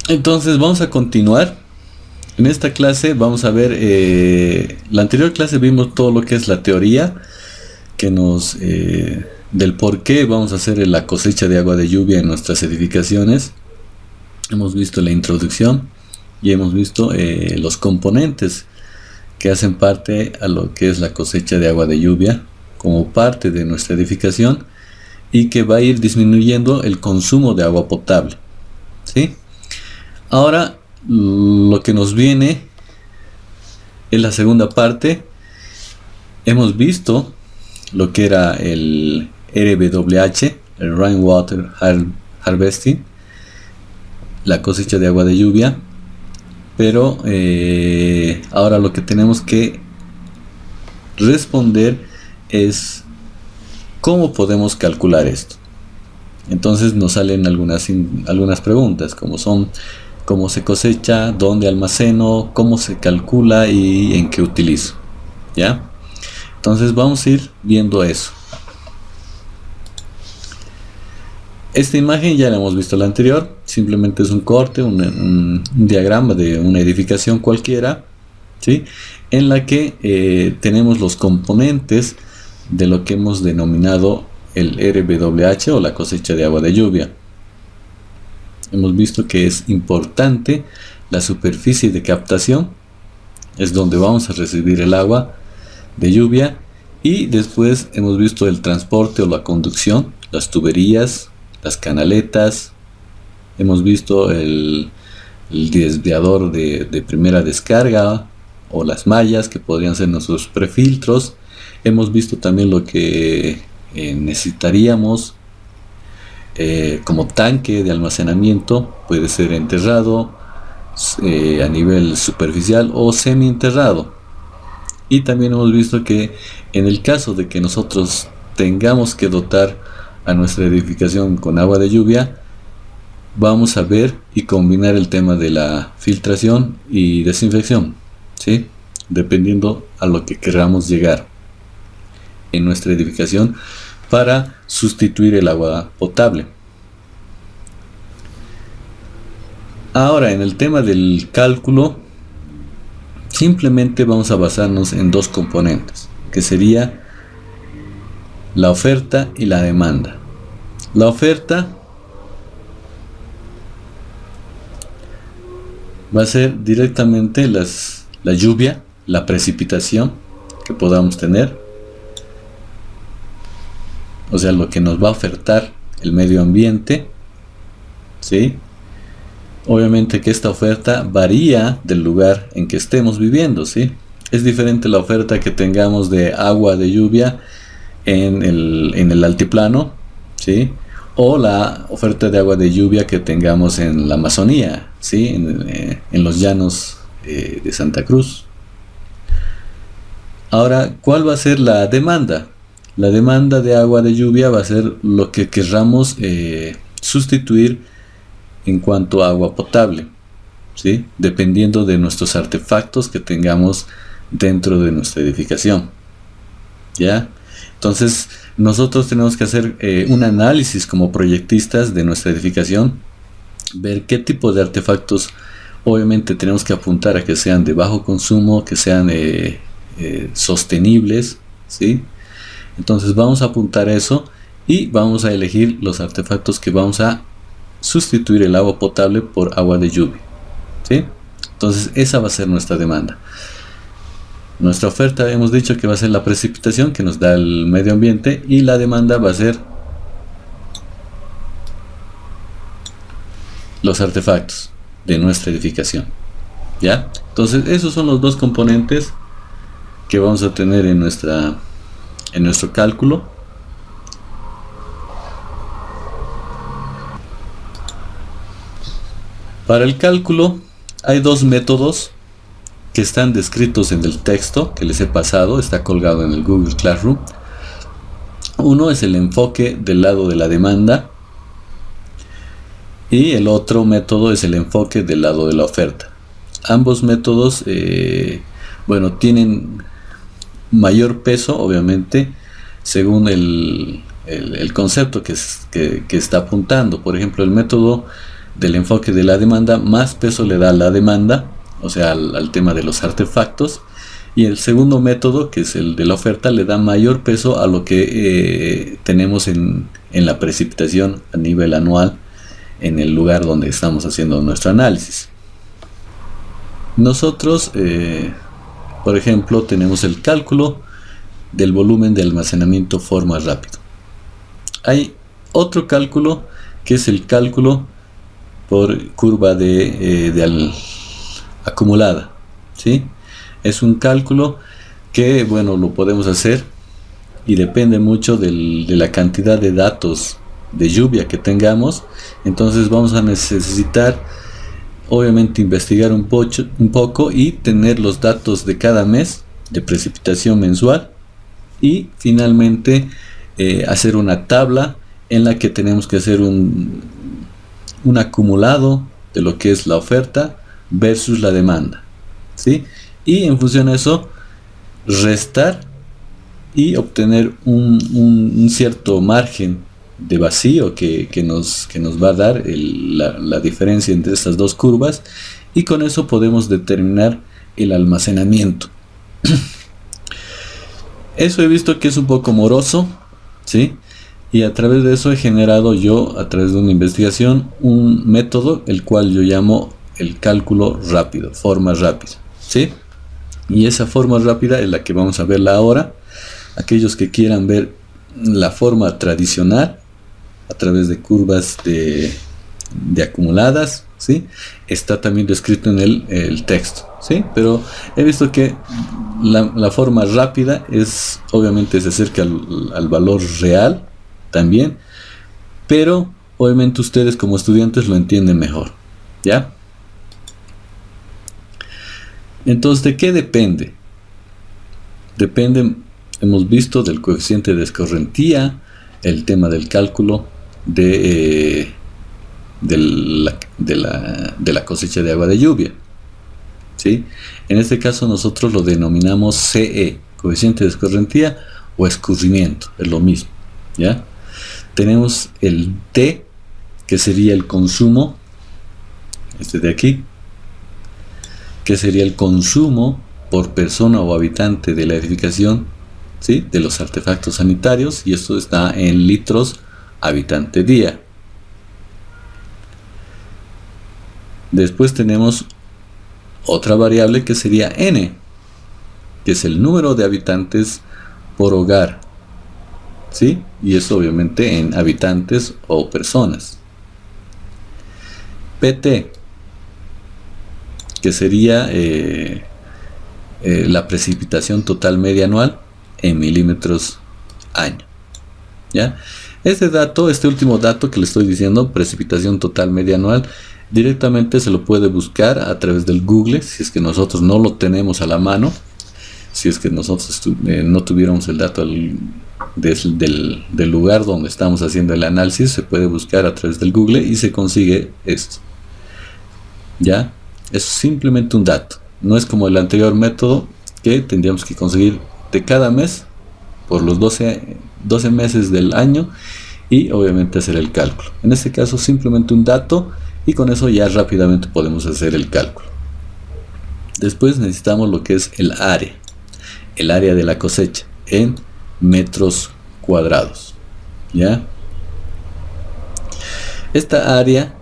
Entonces vamos a continuar. En esta clase vamos a ver, la anterior clase vimos todo lo que es la teoría que nos del por qué vamos a hacer la cosecha de agua de lluvia en nuestras edificaciones. Hemos visto la introducción y hemos visto los componentes que hacen parte a lo que es la cosecha de agua de lluvia como parte de nuestra edificación y que va a ir disminuyendo el consumo de agua potable, ¿sí? Ahora lo que nos viene es la segunda parte. Hemos visto lo que era el RWH, el Rainwater Harvesting, la cosecha de agua de lluvia, pero ahora lo que tenemos que responder es cómo podemos calcular esto. Entonces nos salen algunas preguntas, como son: cómo se cosecha, dónde almaceno, cómo se calcula y en qué utilizo. ¿Ya? Entonces vamos a ir viendo eso. Esta imagen ya la hemos visto la anterior, simplemente es un corte, un diagrama de una edificación cualquiera, ¿sí? En la que tenemos los componentes de lo que hemos denominado el RWH o la cosecha de agua de lluvia. Hemos visto que es importante la superficie de captación, es donde vamos a recibir el agua de lluvia, y después hemos visto el transporte o la conducción, las tuberías, las canaletas, hemos visto el desviador de primera descarga o las mallas que podrían ser nuestros prefiltros. Hemos visto también lo que necesitaríamos como tanque de almacenamiento, puede ser enterrado a nivel superficial o semi enterrado. Y también hemos visto que en el caso de que nosotros tengamos que dotar a nuestra edificación con agua de lluvia, vamos a ver y combinar el tema de la filtración y desinfección, ¿sí? Dependiendo a lo que queramos llegar en nuestra edificación para sustituir el agua potable. Ahora, en el tema del cálculo, simplemente vamos a basarnos en dos componentes, que sería la oferta y la demanda. La oferta va a ser directamente la lluvia, la precipitación que podamos tener, o sea, lo que nos va a ofertar el medio ambiente, ¿sí? Obviamente que esta oferta varía del lugar en que estemos viviendo, ¿sí? Es diferente la oferta que tengamos de agua de lluvia en el altiplano, ¿sí? O la oferta de agua de lluvia que tengamos en la Amazonía, ¿sí? En los llanos de Santa Cruz. Ahora, ¿cuál va a ser la demanda? La demanda de agua de lluvia va a ser lo que querramos sustituir en cuanto a agua potable, ¿sí? Dependiendo de nuestros artefactos que tengamos dentro de nuestra edificación, ¿ya? Entonces nosotros tenemos que hacer un análisis como proyectistas de nuestra edificación, ver qué tipo de artefactos. Obviamente tenemos que apuntar a que sean de bajo consumo, que sean sostenibles, ¿sí? Entonces vamos a apuntar a eso y vamos a elegir los artefactos que vamos a sustituir el agua potable por agua de lluvia, ¿sí? Entonces esa va a ser nuestra demanda. Nuestra oferta hemos dicho que va a ser la precipitación que nos da el medio ambiente, y la demanda va a ser los artefactos de nuestra edificación, ¿ya? Entonces esos son los dos componentes que vamos a tener en nuestro cálculo. Para el cálculo hay dos métodos que están descritos en el texto que les he pasado, está colgado en el Google Classroom. Uno es el enfoque del lado de la demanda y el otro método es el enfoque del lado de la oferta. Ambos métodos tienen mayor peso, obviamente, según el concepto que está apuntando. Por ejemplo, el método del enfoque de la demanda, más peso le da la demanda, o sea, al tema de los artefactos. Y el segundo método, que es el de la oferta, le da mayor peso a lo que tenemos en la precipitación a nivel anual en el lugar donde estamos haciendo nuestro análisis. Nosotros, por ejemplo, tenemos el cálculo del volumen de almacenamiento forma rápido. Hay otro cálculo que es el cálculo por curva de acumulada, ¿sí? Es un cálculo que, bueno, lo podemos hacer y depende mucho de la cantidad de datos de lluvia que tengamos. Entonces vamos a necesitar, obviamente, investigar un poco y tener los datos de cada mes de precipitación mensual, y finalmente hacer una tabla en la que tenemos que hacer un acumulado de lo que es la oferta versus la demanda, ¿sí? Y en función de eso restar y obtener un cierto margen de vacío que nos va a dar la diferencia entre estas dos curvas, y con eso podemos determinar el almacenamiento. Eso he visto que es un poco moroso, ¿sí? Y a través de eso he generado yo, a través de una investigación, un método el cual yo llamo el cálculo rápido, forma rápida, ¿sí? Y esa forma rápida es la que vamos a verla ahora. Aquellos que quieran ver la forma tradicional a través de curvas de acumuladas, ¿sí? Está también descrito en el texto, ¿sí? Pero he visto que la forma rápida obviamente se acerca al valor real también, pero obviamente ustedes como estudiantes lo entienden mejor, ¿ya? Entonces, ¿de qué depende? Depende, hemos visto, del coeficiente de escorrentía, el tema del cálculo de la cosecha de agua de lluvia, ¿sí? En este caso nosotros lo denominamos CE, coeficiente de escorrentía o escurrimiento, es lo mismo, ¿ya? Tenemos el T, que sería el consumo, este de aquí, que sería el consumo por persona o habitante de la edificación, ¿sí? De los artefactos sanitarios, y esto está en litros habitante día. Después tenemos otra variable que sería N, que es el número de habitantes por hogar, ¿sí? Y eso obviamente en habitantes o personas. PT, que sería la precipitación total media anual en milímetros año, ¿ya? Este último dato que le estoy diciendo, precipitación total media anual, directamente se lo puede buscar a través del Google, si es que nosotros no lo tenemos a la mano. Si es que nosotros no tuviéramos el dato del lugar donde estamos haciendo el análisis, se puede buscar a través del Google y se consigue esto, ¿ya? Es simplemente un dato, no es como el anterior método que tendríamos que conseguir de cada mes por los 12 meses del año y obviamente hacer el cálculo. En este caso simplemente un dato, y con eso ya rápidamente podemos hacer el cálculo. Después necesitamos lo que es el área de la cosecha en metros cuadrados, ¿ya? Esta área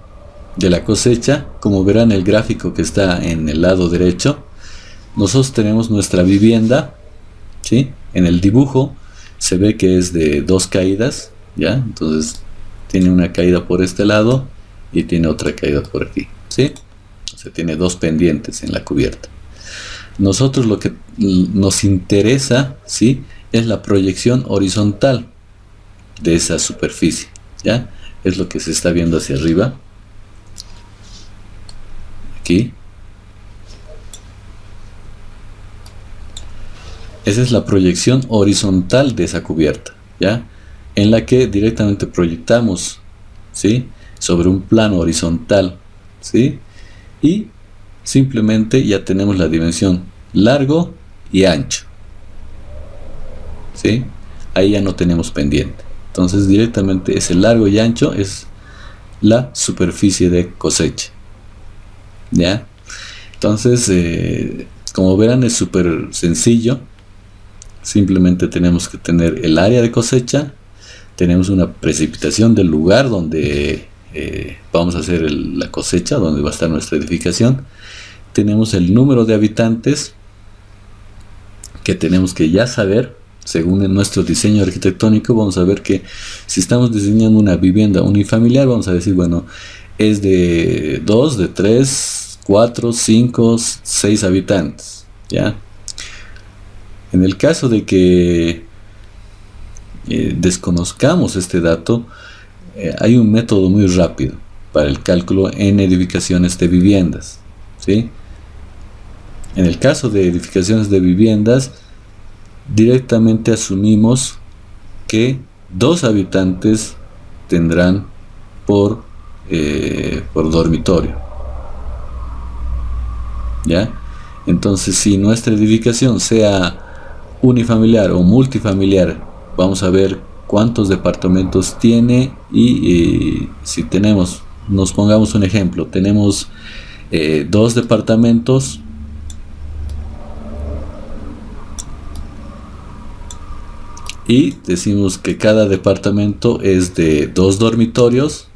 de la cosecha, como verán en el gráfico que está en el lado derecho, nosotros tenemos nuestra vivienda, ¿sí? En el dibujo se ve que es de dos caídas, ¿ya? Entonces tiene una caída por este lado y tiene otra caída por aquí, ¿sí? O sea, tiene dos pendientes en la cubierta. Nosotros lo que nos interesa, ¿sí? Es la proyección horizontal de esa superficie, ¿ya? Es lo que se está viendo hacia arriba. Aquí. Esa es la proyección horizontal de esa cubierta, ¿ya? En la que directamente proyectamos, ¿sí? Sobre un plano horizontal, ¿sí? Y simplemente ya tenemos la dimensión largo y ancho, ¿sí? Ahí ya no tenemos pendiente. Entonces directamente ese largo y ancho es la superficie de cosecha. ¿Ya? Entonces, como verán, es súper sencillo. Simplemente tenemos que tener el área de cosecha, tenemos una precipitación del lugar donde vamos a hacer la cosecha, donde va a estar nuestra edificación. Tenemos el número de habitantes que tenemos que ya saber. Según nuestro diseño arquitectónico, vamos a ver que si estamos diseñando una vivienda unifamiliar, vamos a decir, bueno, es de 2, de 3, 4, 5, 6 habitantes, ¿ya? En el caso de que desconozcamos este dato, hay un método muy rápido para el cálculo en edificaciones de viviendas, ¿sí? En el caso de edificaciones de viviendas, directamente asumimos que 2 habitantes tendrán por dormitorio, ¿ya? Entonces, si nuestra edificación sea unifamiliar o multifamiliar, vamos a ver cuántos departamentos tiene y si tenemos, nos pongamos un ejemplo, tenemos 2 departamentos y decimos que cada departamento es de 2 dormitorios.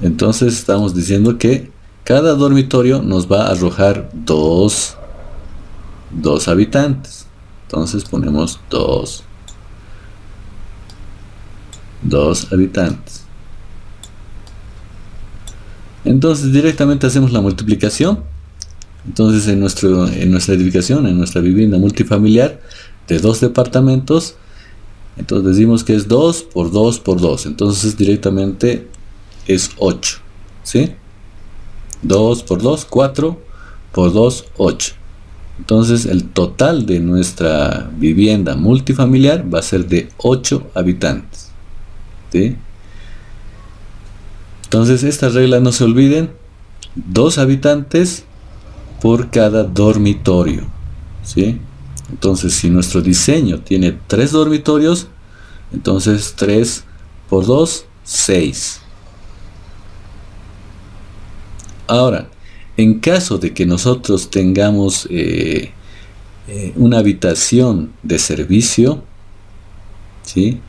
Entonces estamos diciendo que cada dormitorio nos va a arrojar 2 habitantes. Entonces ponemos 2 habitantes. Entonces directamente hacemos la multiplicación. Entonces en nuestra edificación, en nuestra vivienda multifamiliar de 2 departamentos, entonces decimos que es 2 por 2 por 2. Entonces directamente es 8, ¿sí? 2 por 2, 4 por 2, 8. Entonces el total de nuestra vivienda multifamiliar va a ser de 8 habitantes, ¿sí? Entonces esta regla, no se olviden, 2 habitantes por cada dormitorio, ¿sí? Entonces si nuestro diseño tiene 3 dormitorios, entonces 3 por 2, 6. Ahora, en caso de que nosotros tengamos una habitación de servicio, ¿sí?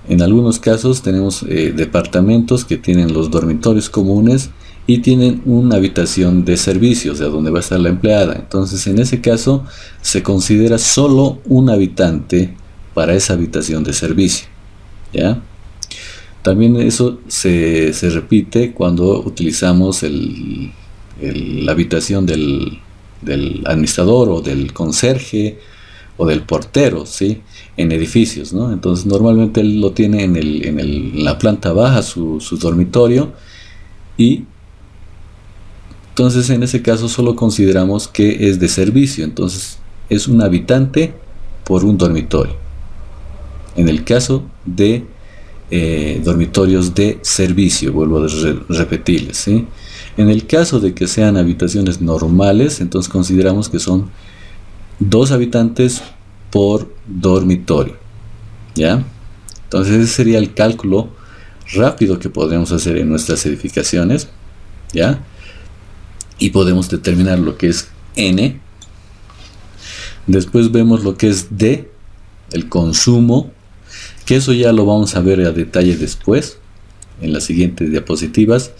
En algunos casos tenemos departamentos que tienen los dormitorios comunes y tienen una habitación de servicio, o sea, donde va a estar la empleada. Entonces, en ese caso, se considera solo un habitante para esa habitación de servicio, ¿ya? También eso se repite cuando utilizamos la habitación del administrador o del conserje o del portero, ¿sí? En edificios, ¿no? Entonces normalmente él lo tiene en la planta baja, su dormitorio, y entonces en ese caso solo consideramos que es de servicio. Entonces es un habitante por un dormitorio en el caso de dormitorios de servicio, vuelvo a repetirles, ¿sí? En el caso de que sean habitaciones normales, entonces consideramos que son 2 habitantes por dormitorio, ¿ya? Entonces ese sería el cálculo rápido que podemos hacer en nuestras edificaciones, ¿ya? Y podemos determinar lo que es N. Después vemos lo que es D, el consumo, que eso ya lo vamos a ver a detalle después, en las siguientes diapositivas.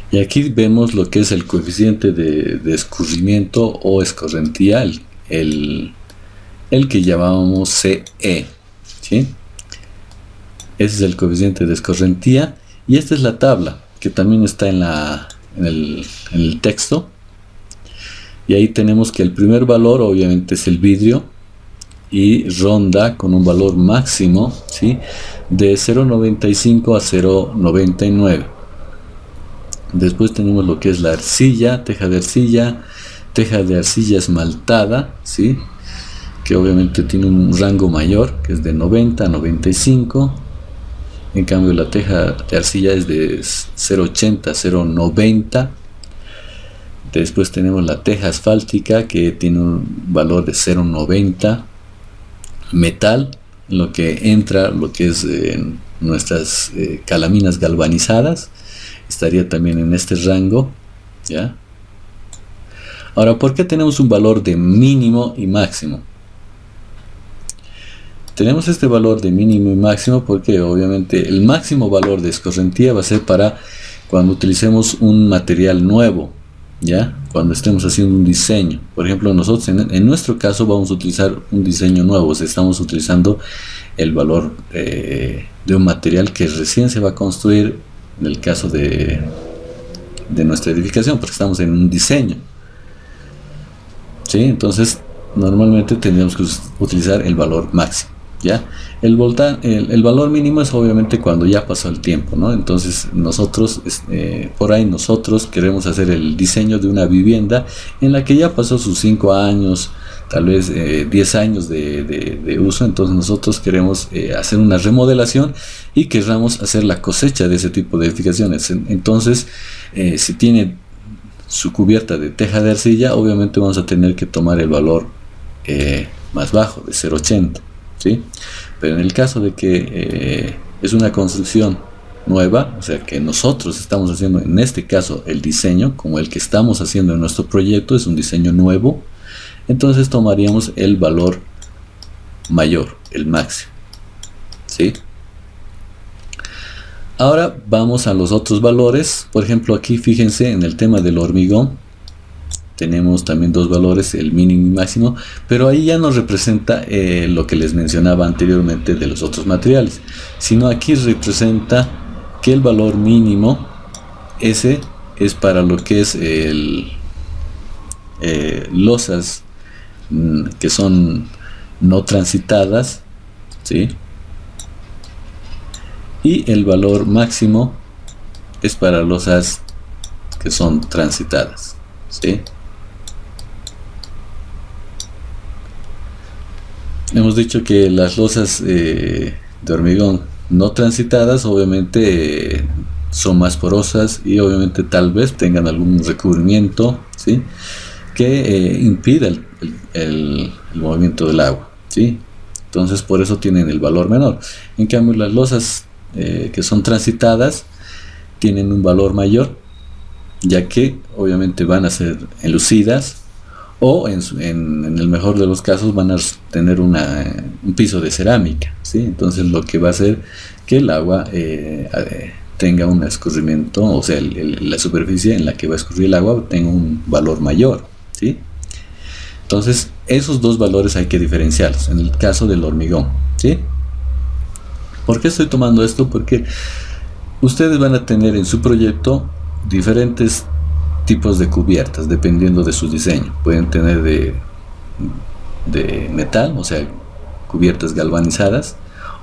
Y aquí vemos lo que es el coeficiente de escurrimiento o escorrentía, el que llamábamos CE, ¿sí? Ese es el coeficiente de escorrentía, y esta es la tabla que también está en el texto. Y ahí tenemos que el primer valor obviamente es el vidrio y ronda con un valor máximo, ¿sí? De 0,95 a 0,99. Después tenemos lo que es la arcilla, teja de arcilla esmaltada, ¿sí? Que obviamente tiene un rango mayor, que es de 90 a 95. En cambio la teja de arcilla es de 0,80 a 0,90. Después tenemos la teja asfáltica, que tiene un valor de 0,90. Metal, lo que entra, lo que es nuestras calaminas galvanizadas, estaría también en este rango, ¿ya? Ahora, ¿por qué tenemos un valor de mínimo y máximo? Tenemos este valor de mínimo y máximo porque obviamente el máximo valor de escorrentía va a ser para cuando utilicemos un material nuevo, ¿ya? Cuando estemos haciendo un diseño. Por ejemplo, nosotros en nuestro caso vamos a utilizar un diseño nuevo, o sea, estamos utilizando el valor de un material que recién se va a construir en el caso de nuestra edificación, porque estamos en un diseño, ¿sí? Entonces normalmente tendríamos que utilizar el valor máximo, ¿ya? El valor mínimo es obviamente cuando ya pasó el tiempo, ¿no? Entonces nosotros, por ahí nosotros queremos hacer el diseño de una vivienda en la que ya pasó sus 5 años, tal vez 10 años de uso. Entonces nosotros queremos hacer una remodelación y querramos hacer la cosecha de ese tipo de edificaciones. Entonces, si tiene su cubierta de teja de arcilla, obviamente vamos a tener que tomar el valor más bajo, de 0,80, ¿sí? Pero en el caso de que es una construcción nueva, o sea que nosotros estamos haciendo en este caso el diseño, como el que estamos haciendo en nuestro proyecto, es un diseño nuevo, entonces tomaríamos el valor mayor, el máximo, ¿sí? Ahora vamos a los otros valores. Por ejemplo, aquí fíjense en el tema del hormigón, tenemos también dos valores, el mínimo y máximo, pero ahí ya no representa lo que les mencionaba anteriormente de los otros materiales, sino aquí representa que el valor mínimo, ese es para lo que es losas que son no transitadas, ¿sí? Y el valor máximo es para losas que son transitadas, ¿sí? Hemos dicho que las losas de hormigón no transitadas obviamente son más porosas y obviamente tal vez tengan algún recubrimiento, ¿sí? Que impida el movimiento del agua, ¿sí? Entonces por eso tienen el valor menor. En cambio las losas que son transitadas tienen un valor mayor, ya que obviamente van a ser enlucidas o en el mejor de los casos van a tener un piso de cerámica, ¿sí? Entonces lo que va a hacer que el agua tenga un escurrimiento, o sea la superficie en la que va a escurrir el agua tenga un valor mayor, ¿sí? Entonces esos dos valores hay que diferenciarlos en el caso del hormigón, ¿sí? ¿Por qué estoy tomando esto? Porque ustedes van a tener en su proyecto diferentes tipos de cubiertas dependiendo de su diseño. Pueden tener de metal, o sea, cubiertas galvanizadas,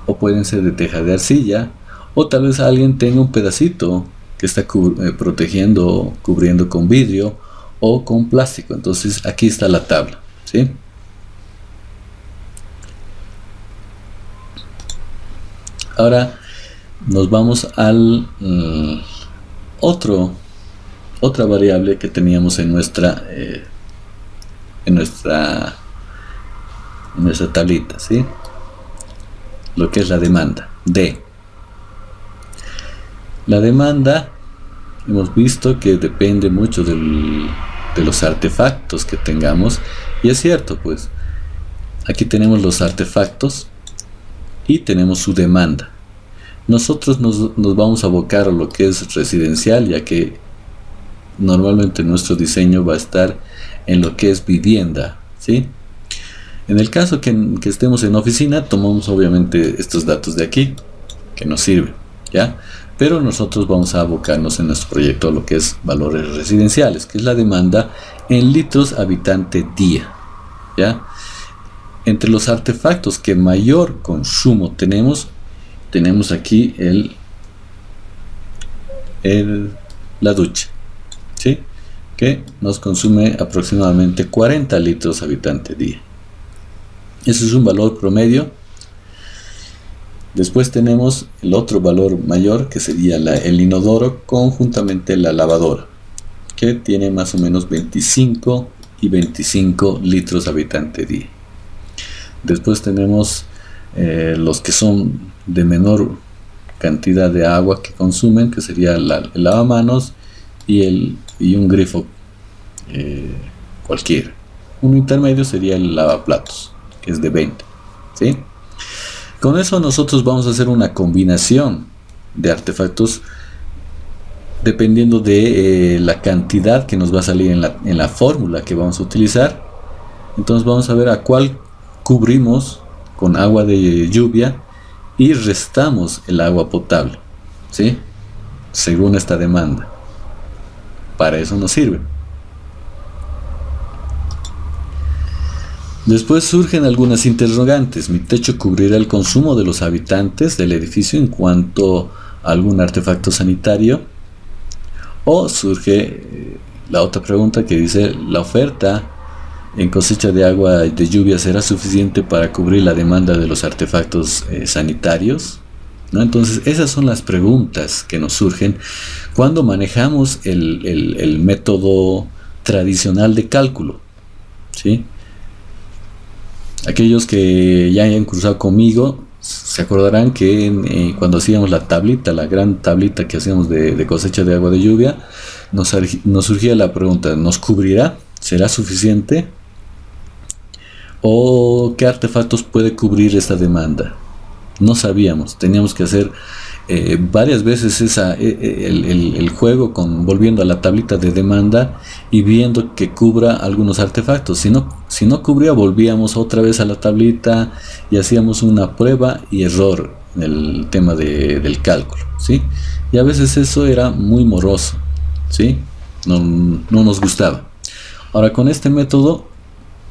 o pueden ser de teja de arcilla, o tal vez alguien tenga un pedacito que está protegiendo, cubriendo con vidrio o con plástico. Entonces aquí está la tabla, ¿sí? Ahora nos vamos al otra variable que teníamos en nuestra tablita, ¿sí? Lo que es la demanda D. La demanda hemos visto que depende mucho de los artefactos que tengamos, y es cierto, pues aquí tenemos los artefactos y tenemos su demanda. Nosotros nos vamos a abocar a lo que es residencial, ya que normalmente nuestro diseño va a estar en lo que es vivienda, ¿sí? En el caso que estemos en oficina, tomamos obviamente estos datos de aquí que nos sirven, ¿ya? Pero nosotros vamos a abocarnos en nuestro proyecto a lo que es valores residenciales, que es la demanda en litros habitante día, ¿ya? Entre los artefactos que mayor consumo tenemos aquí la ducha, ¿sí? Que nos consume aproximadamente 40 litros habitante día. Ese es un valor promedio. Después tenemos el otro valor mayor, que sería el inodoro conjuntamente la lavadora, que tiene más o menos 25 y 25 litros habitante día. Después tenemos los que son de menor cantidad de agua que consumen, que sería el lavamanos y un grifo cualquiera. Un intermedio sería el lavaplatos, que es de 20, ¿sí? Con eso nosotros vamos a hacer una combinación de artefactos dependiendo de la cantidad que nos va a salir en la fórmula que vamos a utilizar. Entonces vamos a ver a cuál cubrimos con agua de lluvia y restamos el agua potable, ¿sí? Según esta demanda. Para eso nos sirve. Después surgen algunas interrogantes. ¿Mi techo cubrirá el consumo de los habitantes del edificio en cuanto a algún artefacto sanitario? O surge la otra pregunta que dice: ¿la oferta en cosecha de agua de lluvia será suficiente para cubrir la demanda de los artefactos sanitarios? ¿No? Entonces esas son las preguntas que nos surgen cuando manejamos el método tradicional de cálculo, ¿sí? Aquellos que ya hayan cruzado conmigo se acordarán que cuando hacíamos la gran tablita que hacíamos de cosecha de agua de lluvia, nos surgía la pregunta: ¿nos cubrirá? ¿Será suficiente? ¿O qué artefactos puede cubrir esta demanda? No sabíamos, teníamos que hacer varias veces el juego volviendo a la tablita de demanda y viendo que cubra algunos artefactos. Si no cubría, volvíamos otra vez a la tablita y hacíamos una prueba y error en el tema del cálculo, ¿sí? Y a veces eso era muy moroso, ¿sí? No nos gustaba. Ahora, con este método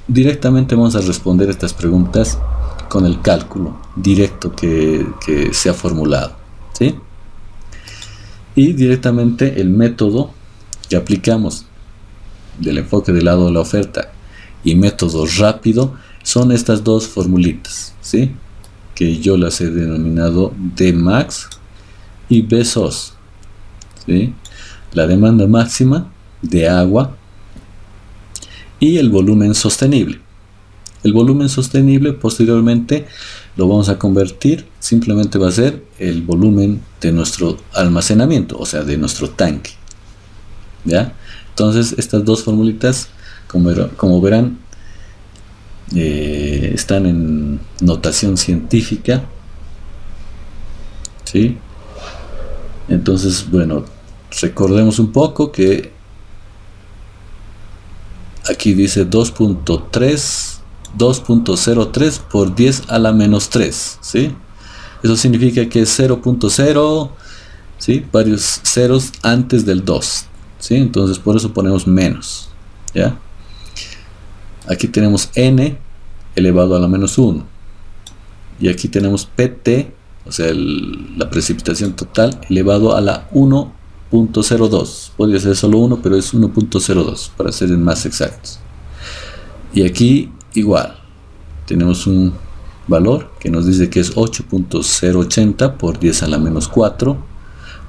directamente vamos a responder estas preguntas con el cálculo directo que se ha formulado, ¿sí? Y directamente el método que aplicamos del enfoque del lado de la oferta y método rápido son estas dos formulitas, ¿sí? Que yo las he denominado Dmax y Bsos, ¿sí? La demanda máxima de agua y el volumen sostenible. El volumen sostenible posteriormente lo vamos a convertir, simplemente va a ser el volumen de nuestro almacenamiento, o sea, de nuestro tanque, ¿ya? Entonces estas dos formulitas, como verán, están en notación científica, ¿sí? Entonces, bueno, recordemos un poco que aquí dice 2.03 por 10 a la menos 3, ¿sí? Eso significa que es 0.0, ¿sí? Varios ceros antes del 2, ¿sí? Entonces por eso ponemos menos, ¿ya? Aquí tenemos n elevado a la menos 1 y aquí tenemos pt, o sea la precipitación total, elevado a la 1.02. podría ser solo 1, pero es 1.02 para ser más exactos. Y aquí igual tenemos un valor que nos dice que es 8.080 por 10 a la menos 4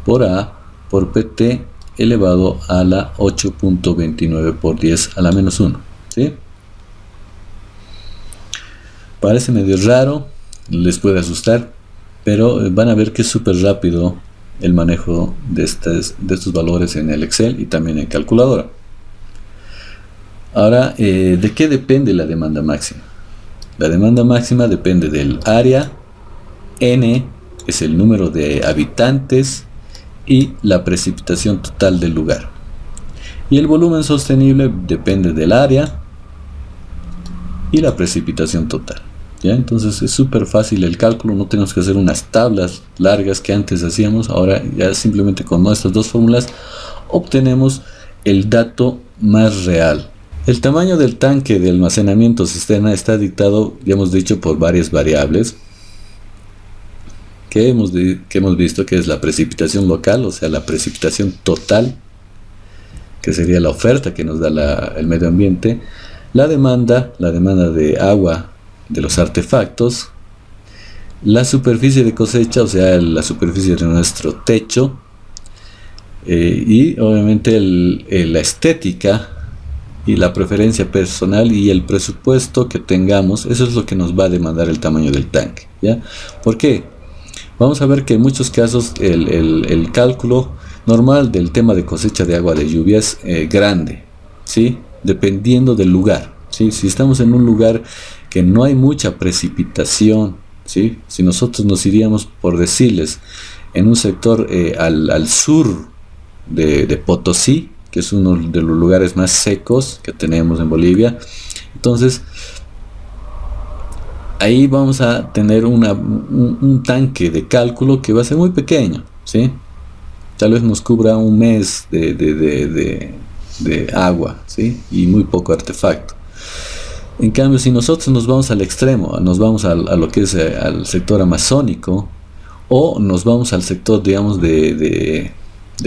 por a por pt elevado a la 8.29 por 10 a la menos 1, ¿sí? Parece medio raro, les puede asustar, pero van a ver que es súper rápido el manejo de estos valores en el Excel y también en calculadora. Ahora, ¿de qué depende la demanda máxima? La demanda máxima depende del área, n es el número de habitantes y la precipitación total del lugar. Y el volumen sostenible depende del área y la precipitación total, ¿ya? Entonces es súper fácil el cálculo, no tenemos que hacer unas tablas largas que antes hacíamos. Ahora ya simplemente con nuestras dos fórmulas obtenemos el dato más real. El tamaño del tanque de almacenamiento cisterna está dictado, ya hemos dicho, por varias variables que hemos visto, que es la precipitación local, o sea, la precipitación total, que sería la oferta que nos da el medio ambiente, la demanda de agua de los artefactos, la superficie de cosecha, o sea, la superficie de nuestro techo, Y obviamente la estética y la preferencia personal y el presupuesto que tengamos, eso es lo que nos va a demandar el tamaño del tanque, ¿ya? ¿Por qué? Vamos a ver que en muchos casos el cálculo normal del tema de cosecha de agua de lluvia es grande, ¿sí? Dependiendo del lugar, ¿sí? Si estamos en un lugar que no hay mucha precipitación, ¿sí? Si nosotros nos iríamos, por decirles, en un sector al sur de Potosí, que es uno de los lugares más secos que tenemos en Bolivia, entonces ahí vamos a tener un tanque de cálculo que va a ser muy pequeño, ¿sí? Tal vez nos cubra un mes de agua, ¿sí? Y muy poco artefacto. En cambio, si nosotros nos vamos al extremo, nos vamos a lo que es al sector amazónico, o nos vamos al sector, digamos, de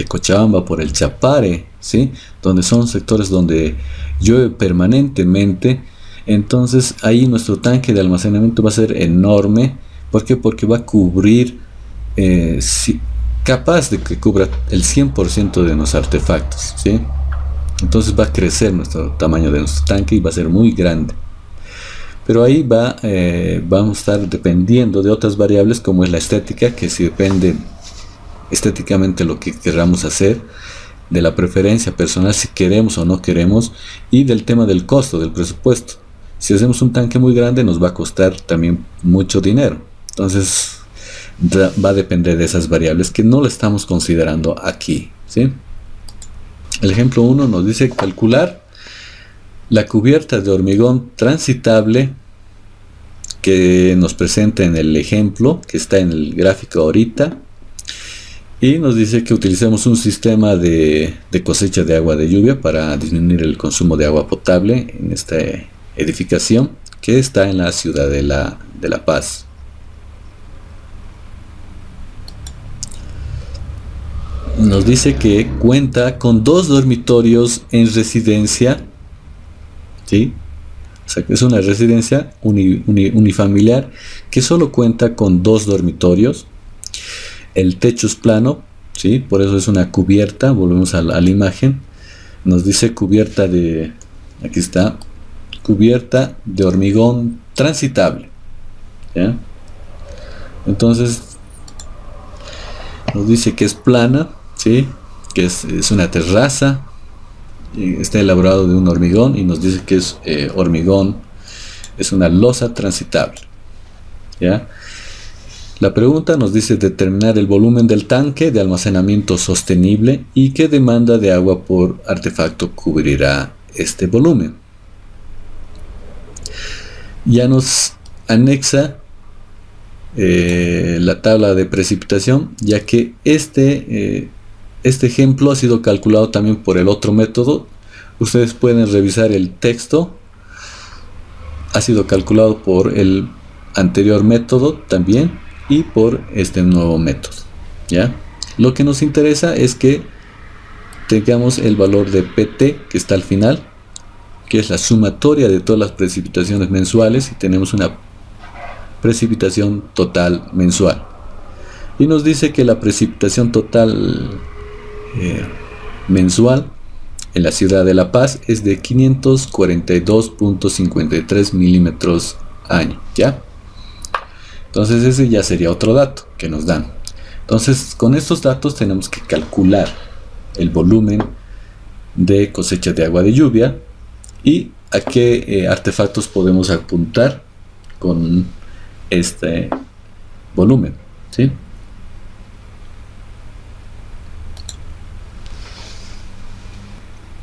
Cochabamba por el Chapare, ¿sí? Donde son sectores donde llueve permanentemente, entonces ahí nuestro tanque de almacenamiento va a ser enorme. ¿Por qué? Porque va a cubrir, capaz de que cubra el 100% de nuestros artefactos, ¿sí? Entonces va a crecer nuestro tamaño de nuestro tanque y va a ser muy grande. Pero ahí vamos a estar dependiendo de otras variables como es la estética, que si depende estéticamente lo que queramos hacer, de la preferencia personal si queremos o no queremos, y del tema del costo, del presupuesto. Si hacemos un tanque muy grande nos va a costar también mucho dinero, entonces va a depender de esas variables que no lo estamos considerando aquí, ¿sí? El ejemplo 1 nos dice calcular la cubierta de hormigón transitable que nos presenta en el ejemplo que está en el gráfico ahorita, y nos dice que utilicemos un sistema de cosecha de agua de lluvia para disminuir el consumo de agua potable en esta edificación que está en la ciudad de La Paz. Nos dice que cuenta con 2 dormitorios en residencia, ¿sí? O sea que es una residencia unifamiliar que solo cuenta con 2 dormitorios. El techo es plano, ¿sí? Por eso es una cubierta. Volvemos a la imagen. Nos dice cubierta de, aquí está, cubierta de hormigón transitable, ¿ya? Entonces nos dice que es plana, ¿sí? Que es una terraza, está elaborado de un hormigón, y nos dice que es hormigón, es una losa transitable, ¿ya? La pregunta nos dice determinar el volumen del tanque de almacenamiento sostenible y qué demanda de agua por artefacto cubrirá este volumen. Ya nos anexa la tabla de precipitación, ya que este ejemplo ha sido calculado también por el otro método. Ustedes pueden revisar el texto, ha sido calculado por el anterior método también y por este nuevo método, ¿ya? Lo que nos interesa es que tengamos el valor de PT que está al final, que es la sumatoria de todas las precipitaciones mensuales, y tenemos una precipitación total mensual. Y nos dice que la precipitación total mensual en la ciudad de La Paz es de 542.53 milímetros año, ¿ya? Entonces ese ya sería otro dato que nos dan. Entonces con estos datos tenemos que calcular el volumen de cosecha de agua de lluvia y a qué artefactos podemos apuntar con este volumen, ¿sí?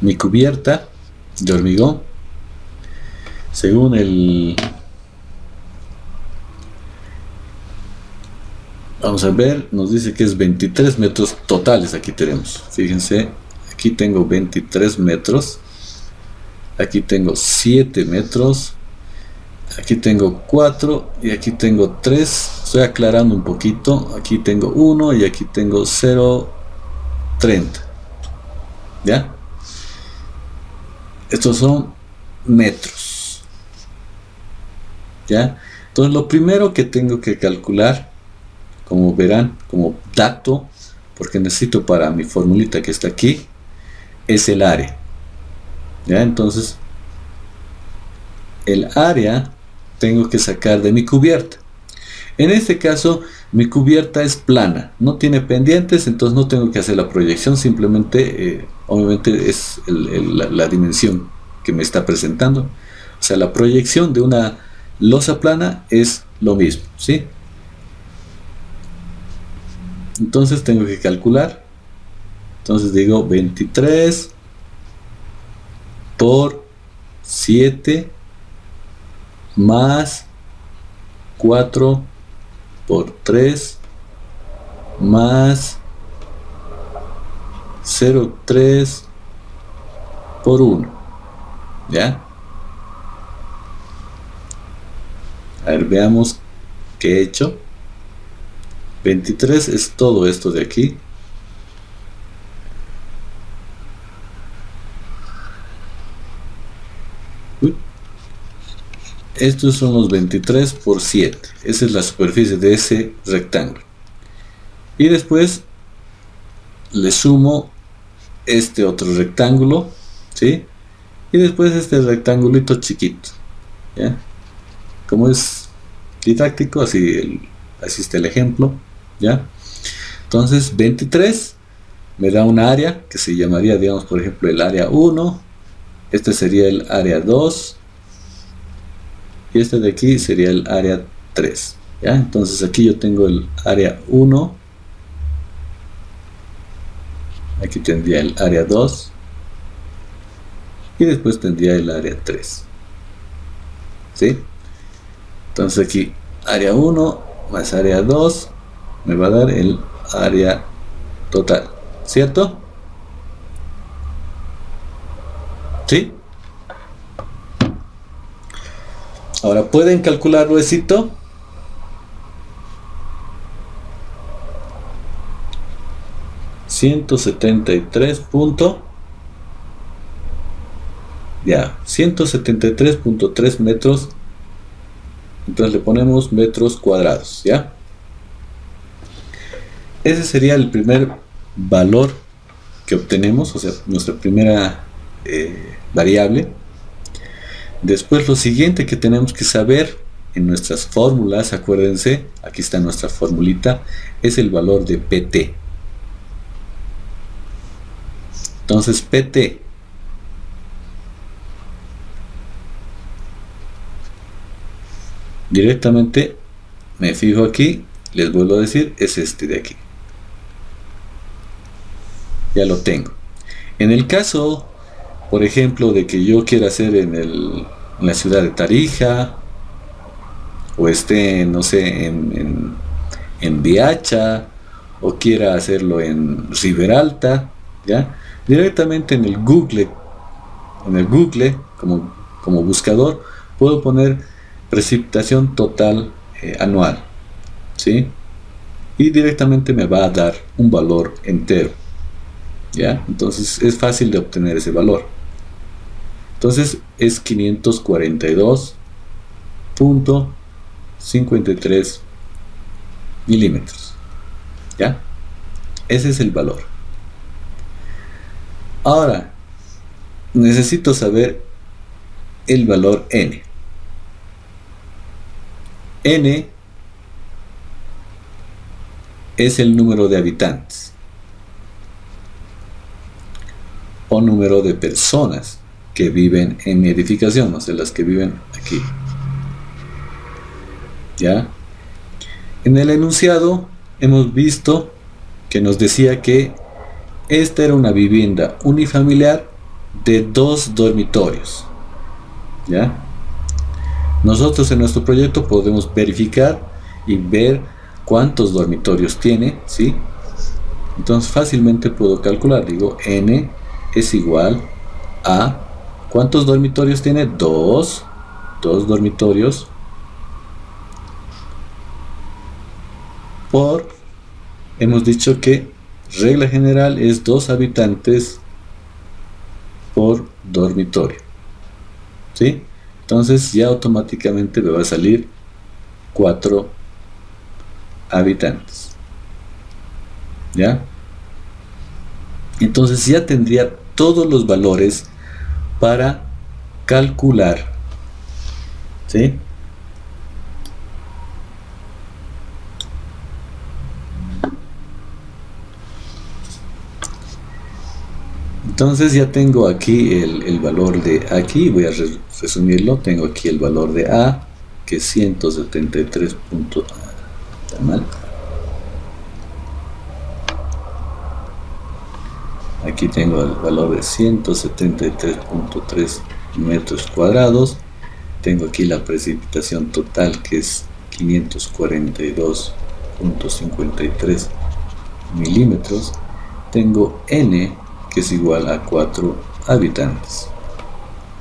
Mi cubierta de hormigón, según vamos a ver, nos dice que es 23 metros totales. Aquí tenemos, fíjense, aquí tengo 23 metros, aquí tengo 7 metros, aquí tengo 4 y aquí tengo 3. Estoy aclarando un poquito, aquí tengo 1 y aquí tengo 0,30, ¿ya? Estos son metros, ¿ya? Entonces lo primero que tengo que calcular, como verán, como dato, porque necesito para mi formulita que está aquí, es el área. ¿Ya? Entonces, el área tengo que sacar de mi cubierta. En este caso, mi cubierta es plana, no tiene pendientes, entonces no tengo que hacer la proyección, simplemente, obviamente es la dimensión que me está presentando. O sea, la proyección de una losa plana es lo mismo, ¿sí? Entonces tengo que calcular. Entonces digo 23 por 7 más 4 por 3 más 0,3 por 1. ¿Ya? A ver, veamos qué he hecho. 23 es todo esto de aquí. Estos son los 23 por 7. Esa es la superficie de ese rectángulo. Y después le sumo este otro rectángulo, ¿sí? Y después este rectangulito chiquito, ¿ya? Como es didáctico, así está el ejemplo, ¿ya? Entonces 23 me da un área que se llamaría, digamos, por ejemplo, el área 1. Este sería el área 2. Y este de aquí sería el área 3. ¿Ya? Entonces aquí yo tengo el área 1. Aquí tendría el área 2. Y después tendría el área 3. ¿Sí? Entonces aquí área 1 más área 2 me va a dar el área total. ¿Cierto? ¿Sí? Ahora, ¿pueden calcularlo, éxito? Ya, 173.3 metros. Entonces le ponemos metros cuadrados, ¿ya? Ese sería el primer valor que obtenemos, o sea, nuestra primera variable. Después lo siguiente que tenemos que saber en nuestras fórmulas, acuérdense, aquí está nuestra formulita, es el valor de PT. Entonces PT directamente me fijo aquí, les vuelvo a decir, es este de aquí. Ya lo tengo. En el caso, por ejemplo, de que yo quiera hacer en la ciudad de Tarija, o esté, no sé, en Viacha, o quiera hacerlo en Riberalta, ¿ya? Directamente en el Google como buscador, puedo poner precipitación total anual, ¿sí? Y directamente me va a dar un valor entero, ¿ya? Entonces es fácil de obtener ese valor. Entonces es 542.53 milímetros, ¿ya? Ese es el valor. Ahora necesito saber el valor n. N es el número de habitantes o número de personas que viven en mi edificación, o sea, las que viven aquí. ¿Ya? En el enunciado hemos visto que nos decía que esta era una vivienda unifamiliar de 2 dormitorios. ¿Ya? Nosotros en nuestro proyecto podemos verificar y ver cuántos dormitorios tiene, ¿sí? Entonces fácilmente puedo calcular, digo, n es igual a, ¿cuántos dormitorios tiene? 2 dormitorios por, hemos dicho que regla general es 2 habitantes por dormitorio, ¿sí? Entonces ya automáticamente me va a salir 4 habitantes, ¿ya? Entonces ya tendría todos los valores para calcular, ¿sí? Entonces ya tengo aquí el valor de aquí, voy a resumirlo, tengo aquí el valor de A, que es 173. Está mal. Aquí tengo el valor de 173.3 metros cuadrados. Tengo aquí la precipitación total, que es 542.53 milímetros. Tengo N, que es igual a 4 habitantes.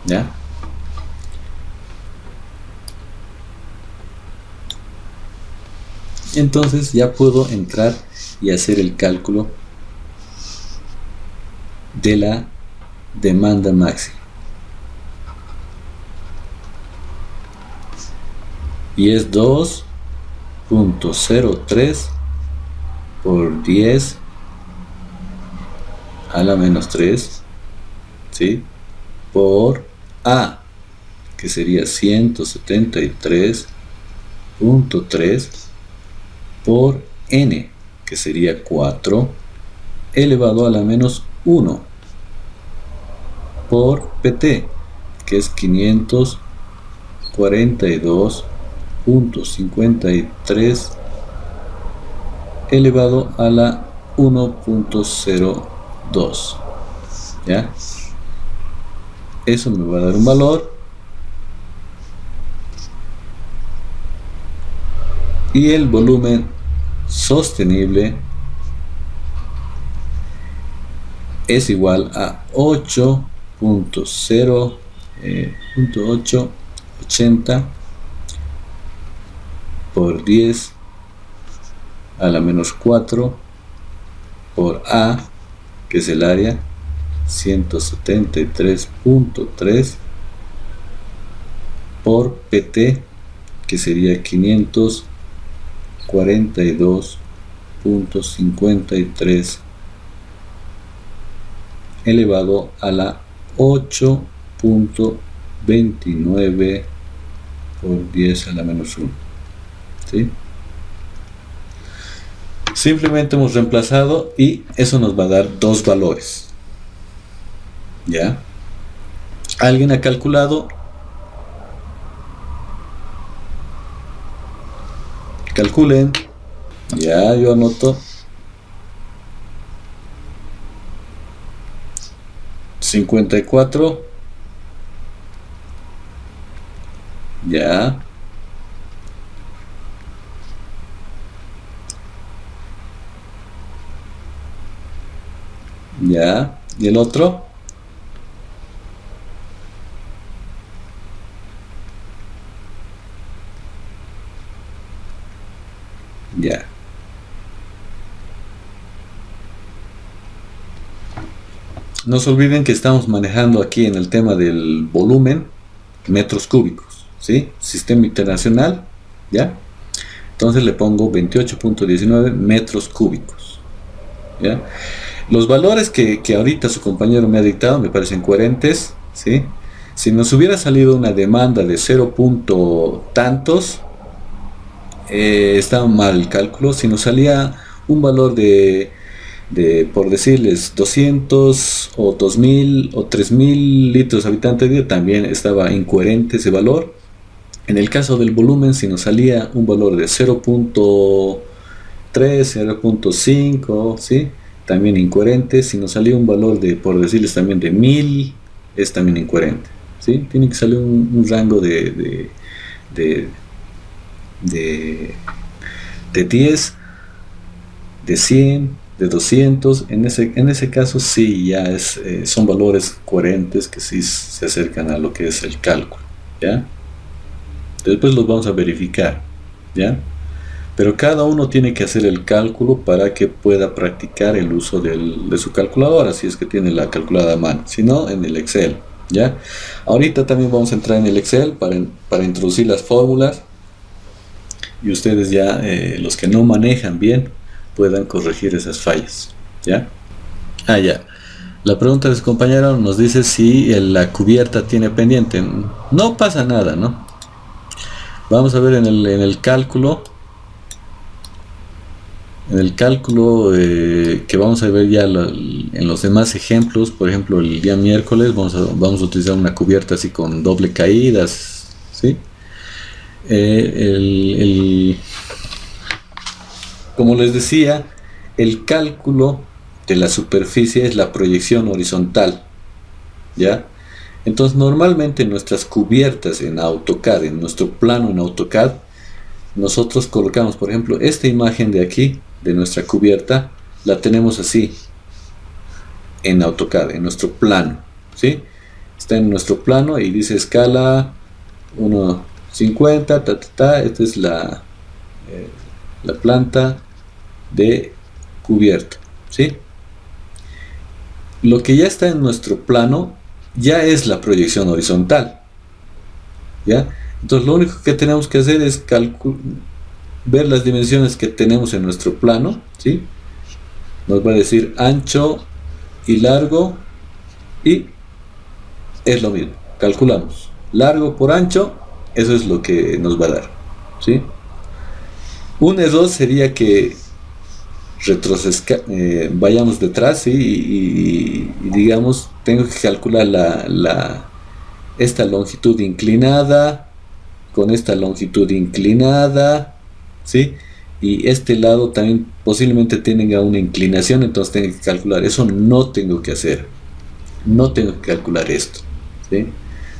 ¿Ya? Entonces ya puedo entrar y hacer el cálculo de la demanda máxima. Y es 2.03 por 10 a la menos 3, ¿sí? Por A, que sería 173.3 por N, que sería 4 elevado a la menos 1 por PT, que es 542.53 elevado a la 1.02. ¿Ya? Eso me va a dar un valor. Y el volumen sostenible es igual a 8.880 por 10 a la menos 4 por A, que es el área, 173.3 por PT, que sería 542.53 elevado a la 8.29 por 10 a la menos 1. ¿Sí? Simplemente hemos reemplazado y eso nos va a dar dos valores. ¿Ya? ¿Alguien ha calculado? Calculen. Ya, yo anoto. 54. Ya. Ya. ¿Y el otro? Ya. No se olviden que estamos manejando aquí en el tema del volumen metros cúbicos, ¿sí? Sistema internacional, ¿ya? Entonces le pongo 28.19 metros cúbicos, ¿ya? Los valores que ahorita su compañero me ha dictado me parecen coherentes, ¿sí? Si nos hubiera salido una demanda de 0 punto tantos, estaba mal el cálculo. Si nos salía un valor de por decirles 200 o 2000 o 3000 litros habitante día, también estaba incoherente ese valor. En el caso del volumen, si nos salía un valor de 0.3, 0.5, ¿sí? También incoherente. Si nos salía un valor de, por decirles también de 1000, es también incoherente, ¿sí? Tiene que salir un rango de 10, de 100, de 200. En ese caso sí, ya son valores coherentes que sí se acercan a lo que es el cálculo, ¿ya? Después los vamos a verificar, ¿ya? Pero cada uno tiene que hacer el cálculo para que pueda practicar el uso de su calculadora, si es que tiene la calculadora a mano, si no, en el Excel, ¿ya? Ahorita también vamos a entrar en el Excel para introducir las fórmulas y ustedes ya, los que no manejan bien, puedan corregir esas fallas, ¿ya? Ah, ya. La pregunta de su compañero nos dice si la cubierta tiene pendiente. No pasa nada, ¿no? Vamos a ver en el cálculo. En el cálculo que vamos a ver ya en los demás ejemplos, por ejemplo, el día miércoles vamos a utilizar una cubierta así con doble caídas, ¿sí? Eh, el, el- como les decía, el cálculo de la superficie es la proyección horizontal, ¿ya? Entonces, normalmente en nuestras cubiertas en AutoCAD, en nuestro plano en AutoCAD, nosotros colocamos, por ejemplo, esta imagen de aquí, de nuestra cubierta, la tenemos así, en AutoCAD, en nuestro plano, ¿sí? Está en nuestro plano y dice escala 1:50, esta es la planta de cubierta, ¿sí? Lo que ya está en nuestro plano ya es la proyección horizontal, ¿ya? Entonces lo único que tenemos que hacer es ver las dimensiones que tenemos en nuestro plano, ¿sí? Nos va a decir ancho y largo y es lo mismo. Calculamos largo por ancho, eso es lo que nos va a dar, ¿sí? Un error sería que vayamos detrás, ¿sí? Y digamos, tengo que calcular esta longitud inclinada con esta longitud inclinada, ¿sí? Y este lado también posiblemente tenga una inclinación, entonces tengo que calcular. Eso no tengo que hacer. No tengo que calcular esto, ¿sí?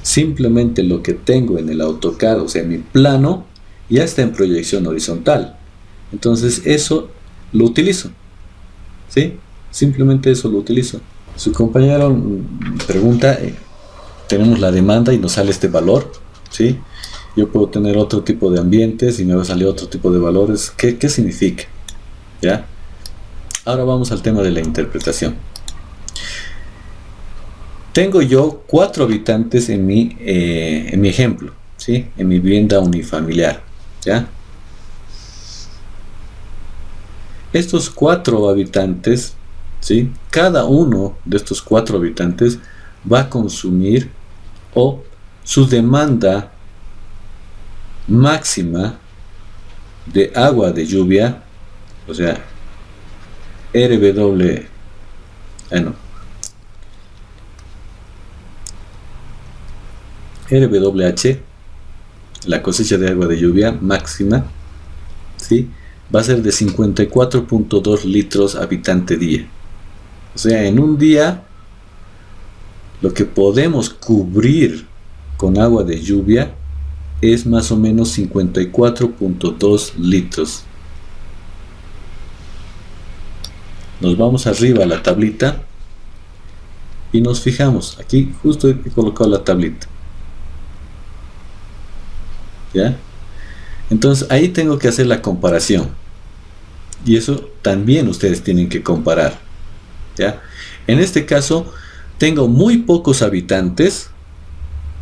Simplemente lo que tengo en el AutoCAD, o sea, mi plano, ya está en proyección horizontal. Entonces eso lo utilizo, ¿sí? Simplemente eso lo utilizo. Su compañero pregunta, tenemos la demanda y nos sale este valor, ¿sí? Yo puedo tener otro tipo de ambientes y me va a salir otro tipo de valores. ¿Qué significa? ¿Ya? Ahora vamos al tema de la interpretación. Tengo yo 4 habitantes en mi ejemplo, ¿sí? En mi vivienda unifamiliar, ¿ya? Estos 4 habitantes, ¿sí? Cada uno de estos 4 habitantes va a consumir, o su demanda máxima de agua de lluvia, o sea, RW, no, RWH, la cosecha de agua de lluvia máxima, ¿sí? Va a ser de 54.2 litros habitante día. O sea, en un día lo que podemos cubrir con agua de lluvia es más o menos 54.2 litros. Nos vamos arriba a la tablita y nos fijamos. Aquí justo he colocado la tablita, ¿ya? Entonces ahí tengo que hacer la comparación. Y eso también ustedes tienen que comparar, ¿ya? En este caso tengo muy pocos habitantes,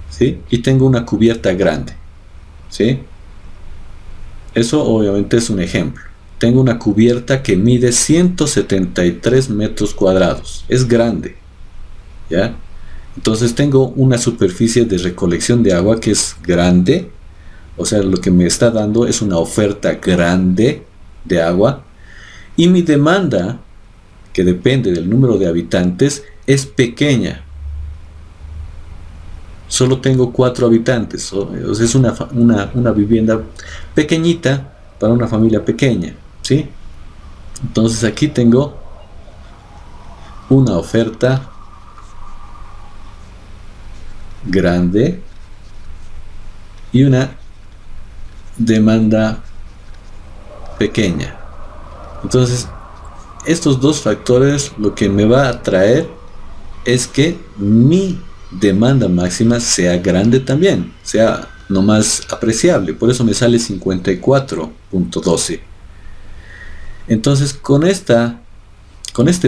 ¿sí? Y tengo una cubierta grande, ¿sí? Eso obviamente es un ejemplo. Tengo una cubierta que mide 173 metros cuadrados. Es grande, ¿ya? Entonces tengo una superficie de recolección de agua que es grande. O sea, lo que me está dando es una oferta grande de agua. Y mi demanda, que depende del número de habitantes, es pequeña. Solo tengo 4 habitantes. O sea, es una vivienda pequeñita para una familia pequeña, ¿sí? Entonces aquí tengo una oferta grande y una demanda pequeña. Entonces, estos dos factores lo que me va a traer es que mi demanda máxima sea grande también, sea no más apreciable. Por eso me sale 54.12. Entonces, con este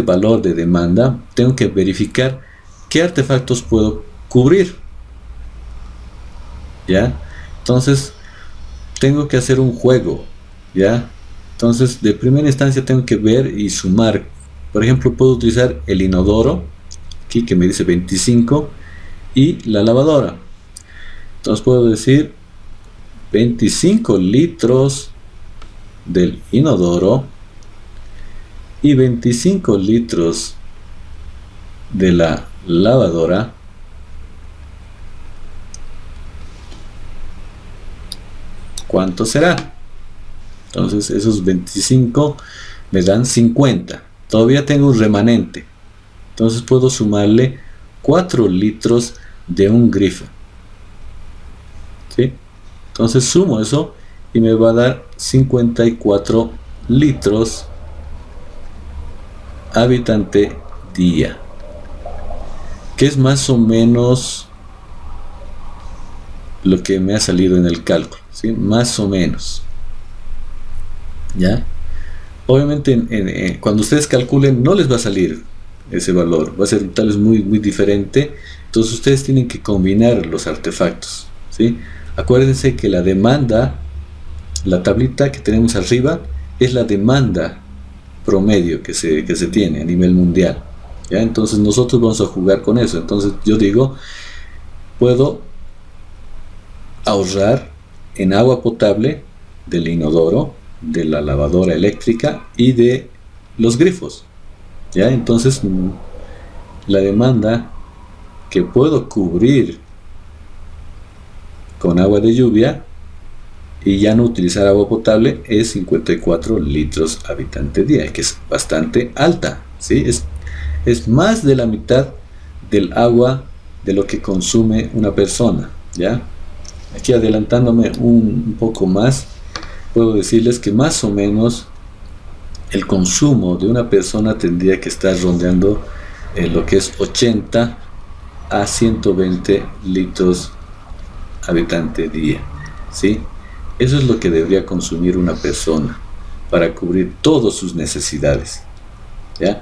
valor de demanda, tengo que verificar qué artefactos puedo cubrir, ¿ya? Entonces, tengo que hacer un juego, ¿ya? Entonces, de primera instancia tengo que ver y sumar Por ejemplo, puedo utilizar el inodoro, aquí que me dice 25, y la lavadora. Entonces puedo decir 25 litros del inodoro y 25 litros de la lavadora ¿cuánto será? Entonces esos 25 me dan 50. Todavía tengo un remanente. Entonces puedo sumarle 4 litros de un grifo. ¿Sí? Entonces sumo eso y me va a dar 54 litros habitante día. Que es más o menos lo que me ha salido en el cálculo, ¿sí? Más o menos. ¿Ya? Obviamente cuando ustedes calculen no les va a salir ese valor, va a ser tal vez muy diferente. Entonces ustedes tienen que combinar los artefactos, ¿sí? Acuérdense que la demanda, la tablita que tenemos arriba, es la demanda promedio que se tiene a nivel mundial, ¿ya? Entonces nosotros vamos a jugar con eso. Entonces yo digo, puedo ahorrar en agua potable del inodoro, de la lavadora eléctrica y de los grifos, ¿ya? Entonces la demanda que puedo cubrir con agua de lluvia y ya no utilizar agua potable es 54 litros habitante día, que es bastante alta, ¿sí? Es más de la mitad del agua de lo que consume una persona, ¿ya? Aquí adelantándome un poco más, puedo decirles que más o menos el consumo de una persona tendría que estar rondeando lo que es 80 a 120 litros habitante día, ¿sí? Eso es lo que debería consumir una persona para cubrir todas sus necesidades, ¿ya?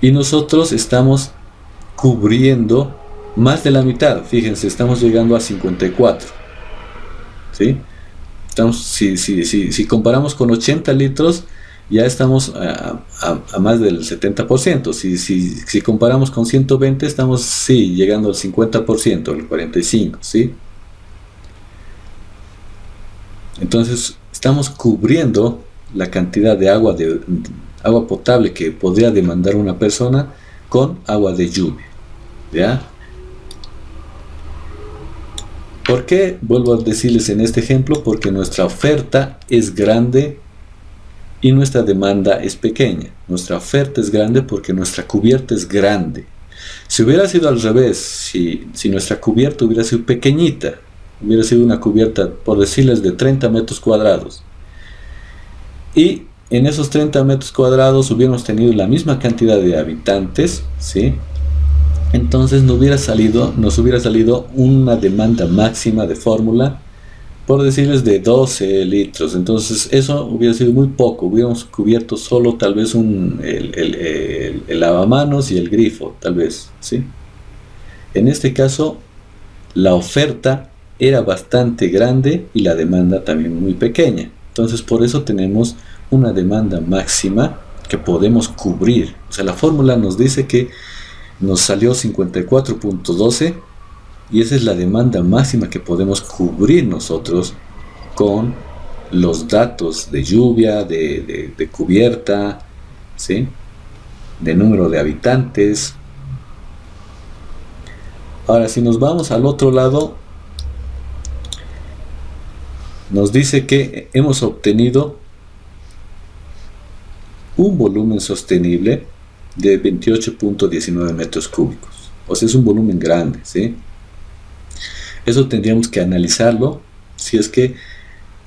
Y nosotros estamos cubriendo más de la mitad. Fíjense, estamos llegando a 54, ¿sí? Estamos, si comparamos con 80 litros, ya estamos a más del 70%. Si comparamos con 120, estamos, sí, llegando al 50%, al 45%, ¿sí? Entonces, estamos cubriendo la cantidad de agua potable que podría demandar una persona con agua de lluvia, ¿ya? ¿Por qué? Vuelvo a decirles en este ejemplo, porque nuestra oferta es grande y nuestra demanda es pequeña. Nuestra oferta es grande porque nuestra cubierta es grande. Si hubiera sido al revés, si nuestra cubierta hubiera sido pequeñita, hubiera sido una cubierta, por decirles, de 30 metros cuadrados, y en esos 30 metros cuadrados hubiéramos tenido la misma cantidad de habitantes, ¿sí? Entonces nos hubiera salido una demanda máxima de fórmula, por decirles, de 12 litros. Entonces eso hubiera sido muy poco, hubiéramos cubierto solo tal vez el lavamanos y el grifo, tal vez, ¿sí? En este caso la oferta era bastante grande y la demanda también muy pequeña. Entonces por eso tenemos una demanda máxima que podemos cubrir. O sea, la fórmula nos dice que nos salió 54.12 y esa es la demanda máxima que podemos cubrir nosotros con los datos de lluvia, de cubierta, ¿sí? De número de habitantes. Ahora, si nos vamos al otro lado, nos dice que hemos obtenido un volumen sostenible de 28.19 metros cúbicos. O sea, es un volumen grande, ¿sí? Eso tendríamos que analizarlo, si es que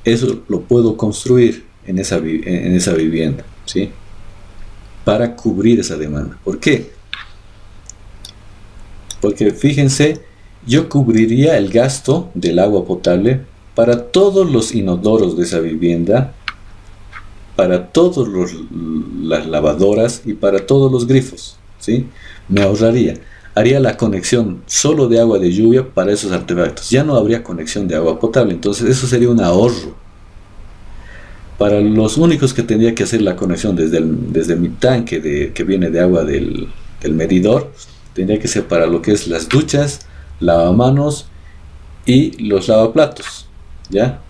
eso lo puedo construir en esa vivienda, ¿sí? Para cubrir esa demanda. ¿Por qué? Porque fíjense, yo cubriría el gasto del agua potable para todos los inodoros de esa vivienda, para todas las lavadoras y para todos los grifos, ¿sí? Me ahorraría. Haría la conexión solo de agua de lluvia para esos artefactos. Ya no habría conexión de agua potable. Entonces eso sería un ahorro. Para los únicos que tendría que hacer la conexión desde mi tanque que viene de agua del medidor, tendría que ser para lo que es las duchas, lavamanos y los lavaplatos, ¿ya?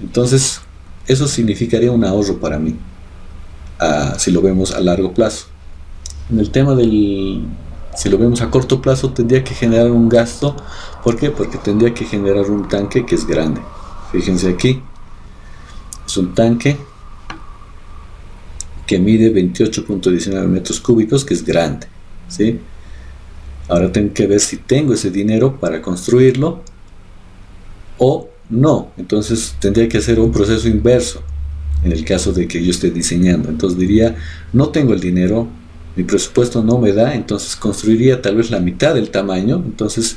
Entonces, eso significaría un ahorro para mí, si lo vemos a largo plazo. En el tema si lo vemos a corto plazo, tendría que generar un gasto. ¿Por qué? Porque tendría que generar un tanque que es grande. Fíjense aquí, es un tanque que mide 28.19 metros cúbicos, que es grande, ¿sí? Ahora tengo que ver si tengo ese dinero para construirlo o no. Entonces tendría que hacer un proceso inverso en el caso de que yo esté diseñando. Entonces diría, no tengo el dinero, mi presupuesto no me da, entonces construiría tal vez la mitad del tamaño. Entonces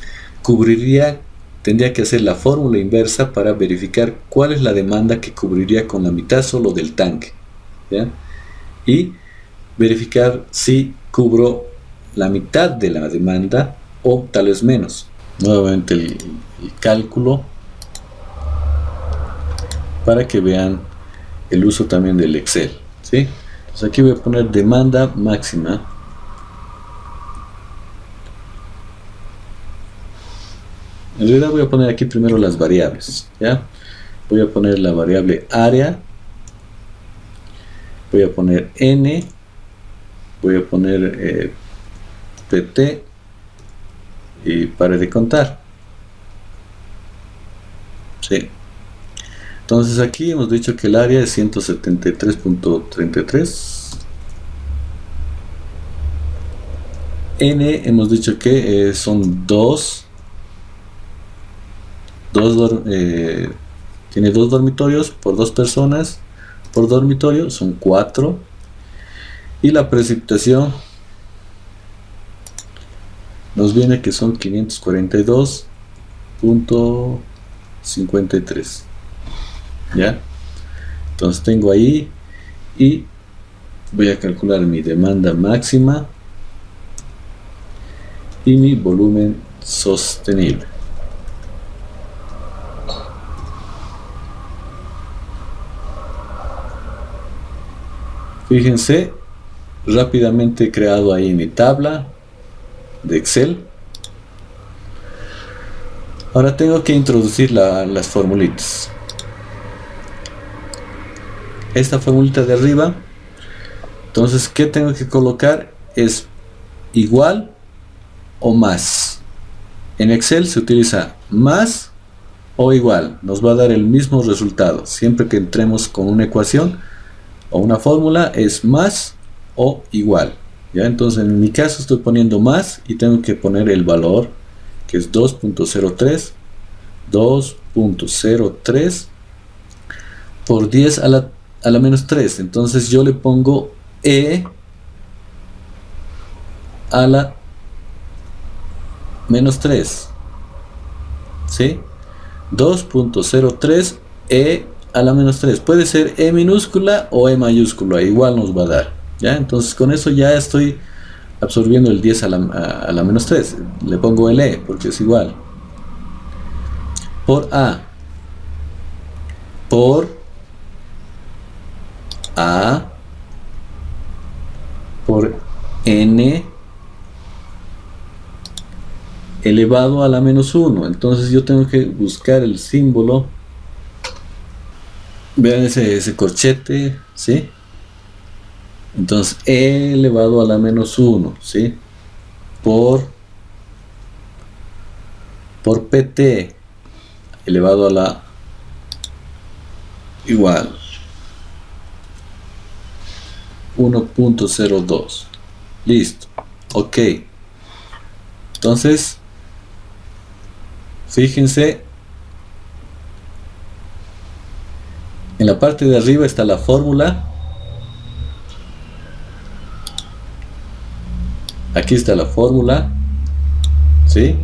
tendría que hacer la fórmula inversa para verificar cuál es la demanda que cubriría con la mitad solo del tanque, ¿ya? Y verificar si cubro la mitad de la demanda o tal vez menos. Nuevamente el cálculo para que vean el uso también del Excel, ¿sí? Entonces aquí voy a poner demanda máxima. En realidad voy a poner aquí primero las variables, ¿ya? Voy a poner la variable área, voy a poner n, voy a poner pt y pare de contar, ¿sí? Entonces aquí hemos dicho que el área es 173.33. N hemos dicho que son tiene dos dormitorios por dos personas por dormitorio, son 4. Y la precipitación nos viene que son 542.53. ¿Ya? Entonces tengo ahí y voy a calcular mi demanda máxima y mi volumen sostenible. Fíjense, rápidamente he creado ahí mi tabla de Excel. Ahora tengo que introducir las formulitas. Esta formulita de arriba, entonces, ¿qué tengo que colocar? Es igual o más. En Excel se utiliza más o igual, nos va a dar el mismo resultado. Siempre que entremos con una ecuación o una fórmula es más o igual, ¿ya? Entonces en mi caso estoy poniendo más y tengo que poner el valor, que es 2.03 por 10 a la menos 3. Entonces yo le pongo e a la menos 3, ¿sí? 2.03 e a la menos 3. Puede ser e minúscula o e mayúscula, igual nos va a dar, ¿ya? Entonces con eso ya estoy absorbiendo el 10 a la menos 3. Le pongo el e porque es igual. Por a por n elevado a la menos 1. Entonces yo tengo que buscar el símbolo. Vean ese corchete, ¿sí? Entonces e elevado a la menos 1, ¿sí? Por pt elevado a la igual 1.02. Listo. Ok. Entonces, fíjense, en la parte de arriba está la fórmula. Aquí está la fórmula, ¿sí?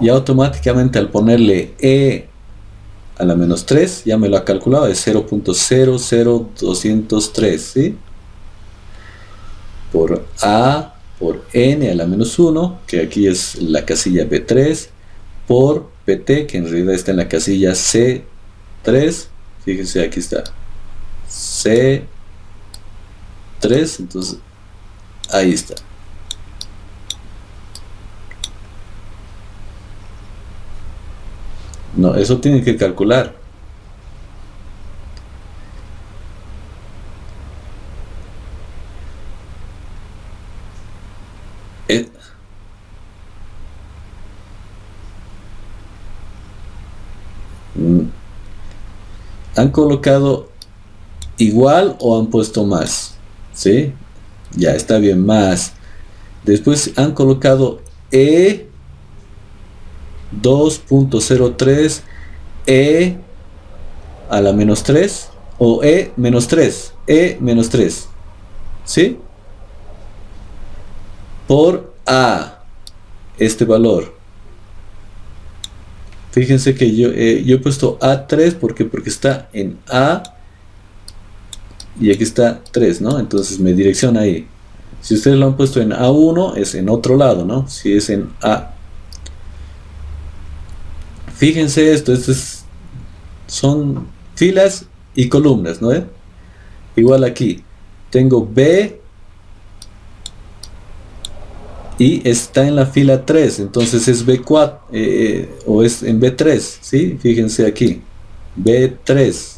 Y automáticamente al ponerle e a la menos 3, ya me lo ha calculado, es 0.00203, ¿sí? Por a por n a la menos 1, que aquí es la casilla B3, por pt, que en realidad está en la casilla C3, Fíjense, aquí está C3, entonces ahí está. No, eso tienen que calcular. Eh, ¿Han colocado igual o han puesto más? ¿Sí? Ya está bien, más. Después han colocado E 2.03 E a la menos 3 o E menos 3, E menos 3, ¿sí? Por A, este valor. Fíjense que yo he puesto A3 porque está en A y aquí está 3, ¿no? Entonces me direcciona ahí. Si ustedes lo han puesto en A1 es en otro lado, ¿no? Si es en A. Fíjense esto, son filas y columnas, ¿no? Igual aquí, tengo B y está en la fila 3, entonces es B4 o es en B3, ¿sí? Fíjense aquí, B3.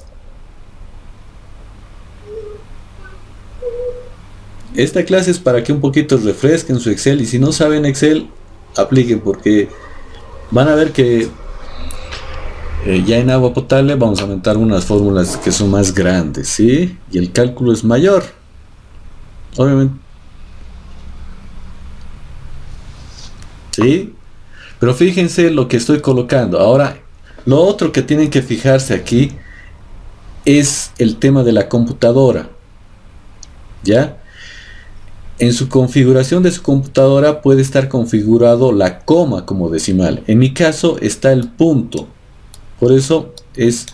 Esta clase es para que un poquito refresquen su Excel y si no saben Excel, apliquen porque van a ver que ya en agua potable vamos a aumentar unas fórmulas que son más grandes, ¿sí? Y el cálculo es mayor. Obviamente. ¿Sí? Pero fíjense lo que estoy colocando. Ahora, lo otro que tienen que fijarse aquí es el tema de la computadora. ¿Ya? En su configuración de su computadora puede estar configurado la coma como decimal. En mi caso está el punto. Por eso es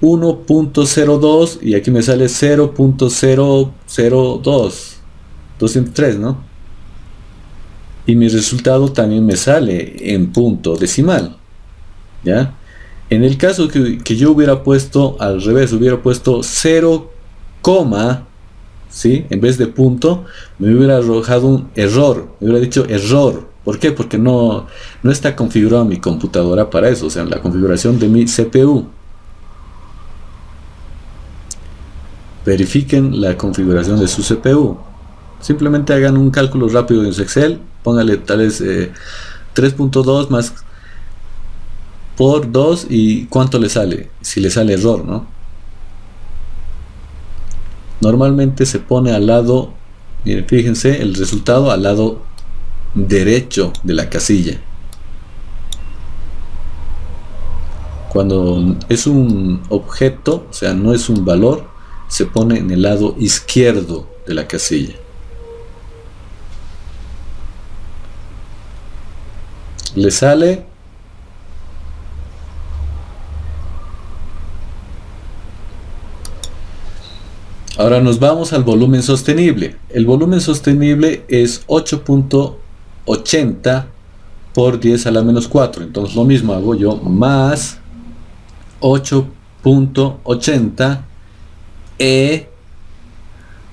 1.02 y aquí me sale 0.002. 203, ¿no? Y mi resultado también me sale en punto decimal. ¿Ya? En el caso que yo hubiera puesto al revés, hubiera puesto 0, ¿sí? En vez de punto, me hubiera arrojado un error. Me hubiera dicho error. ¿Por qué? Porque no está configurada mi computadora para eso. O sea, la configuración de mi CPU. Verifiquen la configuración de su CPU. Simplemente hagan un cálculo rápido en su Excel. Póngale tal vez 3.2 más por 2 y cuánto le sale. Si le sale error, ¿no? Normalmente se pone al lado, miren, fíjense el resultado al lado derecho de la casilla. Cuando es un objeto, o sea, no es un valor, se pone en el lado izquierdo de la casilla. Le sale ahora nos vamos al volumen sostenible. El volumen sostenible es 8.80 por 10 a la menos 4. Entonces lo mismo hago yo, más 8.80 E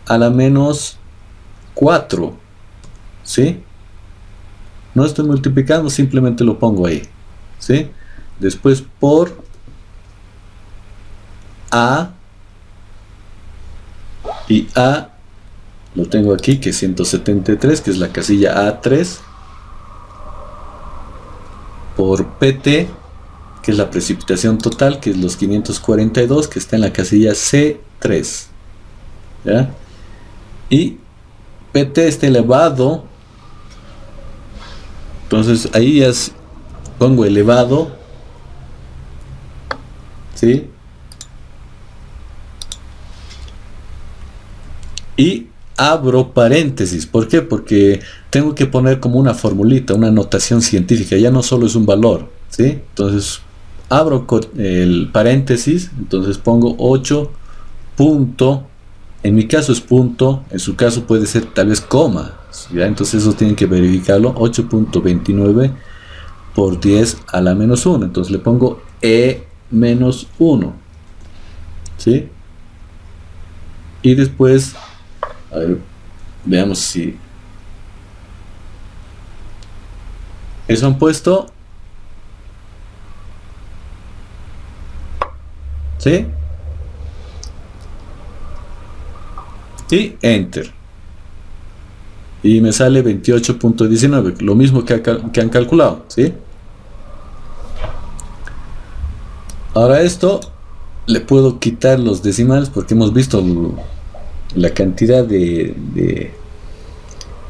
a la menos 4. ¿Sí? No estoy multiplicando, simplemente lo pongo ahí. ¿Sí? Después por A. Y A lo tengo aquí, que es 173, que es la casilla A3. Por PT, que es la precipitación total, que es los 542, que está en la casilla C3. ¿Ya? Y PT está elevado. Entonces ahí ya pongo elevado. ¿Sí? Y abro paréntesis. ¿Por qué? Porque tengo que poner como una formulita, una notación científica. Ya no solo es un valor, ¿sí? Entonces abro el paréntesis. Entonces pongo 8 punto. En mi caso es punto. En su caso puede ser tal vez coma. ¿Ya? Entonces eso tienen que verificarlo. 8.29 por 10 a la menos 1. Entonces le pongo E menos 1. ¿sí? Y después, a ver, veamos si eso han puesto, ¿sí? Y Enter. Y me sale 28.19, lo mismo que han calculado, ¿sí? Ahora esto le puedo quitar los decimales porque hemos visto la cantidad de,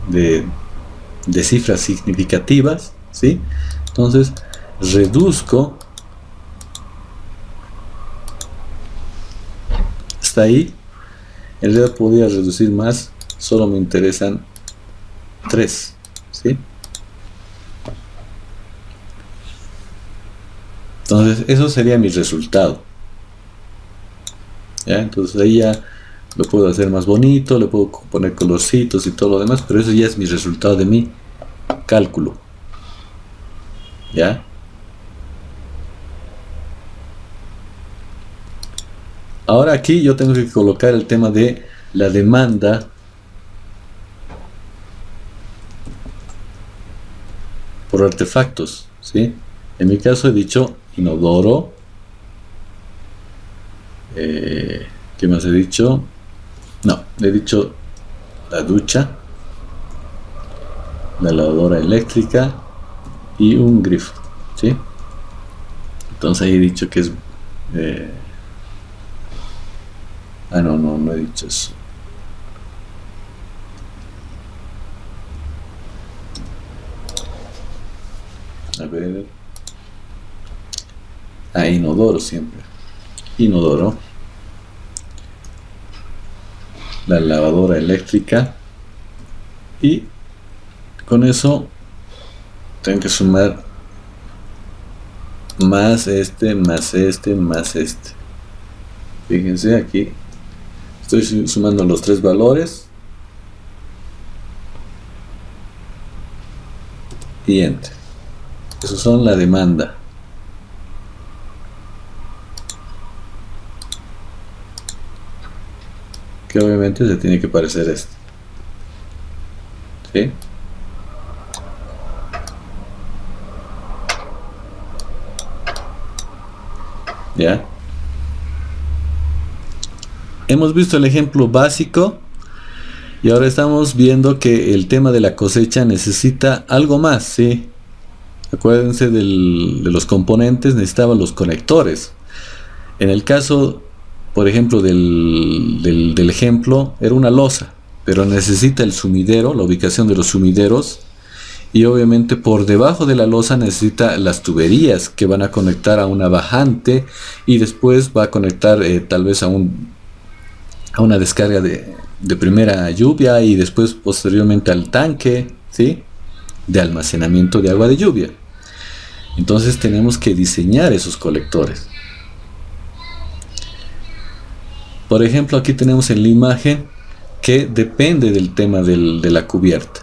de cifras significativas, ¿sí? Entonces reduzco hasta ahí. En realidad podría reducir más, solo me interesan 3, ¿sí? Entonces eso sería mi resultado, ¿ya? Entonces ahí ya lo puedo hacer más bonito, le puedo poner colorcitos y todo lo demás, pero eso ya es mi resultado de mi cálculo, ¿ya? Ahora aquí yo tengo que colocar el tema de la demanda por artefactos, ¿sí? En mi caso he dicho inodoro, ¿qué más he dicho? No, he dicho la ducha, la lavadora eléctrica y un grifo, ¿sí? Entonces ahí he dicho que es... no he dicho eso. A ver... inodoro siempre. Inodoro. La lavadora eléctrica. Y con eso tengo que sumar más este, más este, más este. Fíjense aquí. Estoy sumando los 3 valores. Y enter. Esos son la demanda. Que obviamente se tiene que parecer esto. ¿Sí? ¿Ya? Hemos visto el ejemplo básico y ahora estamos viendo que el tema de la cosecha necesita algo más, ¿sí? Acuérdense de los componentes, necesitaban los conectores. En el caso, por ejemplo, del ejemplo, era una losa, pero necesita el sumidero, la ubicación de los sumideros, y obviamente por debajo de la losa necesita las tuberías que van a conectar a una bajante y después va a conectar tal vez a una descarga de primera lluvia y después posteriormente al tanque, ¿sí?, de almacenamiento de agua de lluvia. Entonces tenemos que diseñar esos colectores. Por ejemplo, aquí tenemos en la imagen que depende del tema de la cubierta.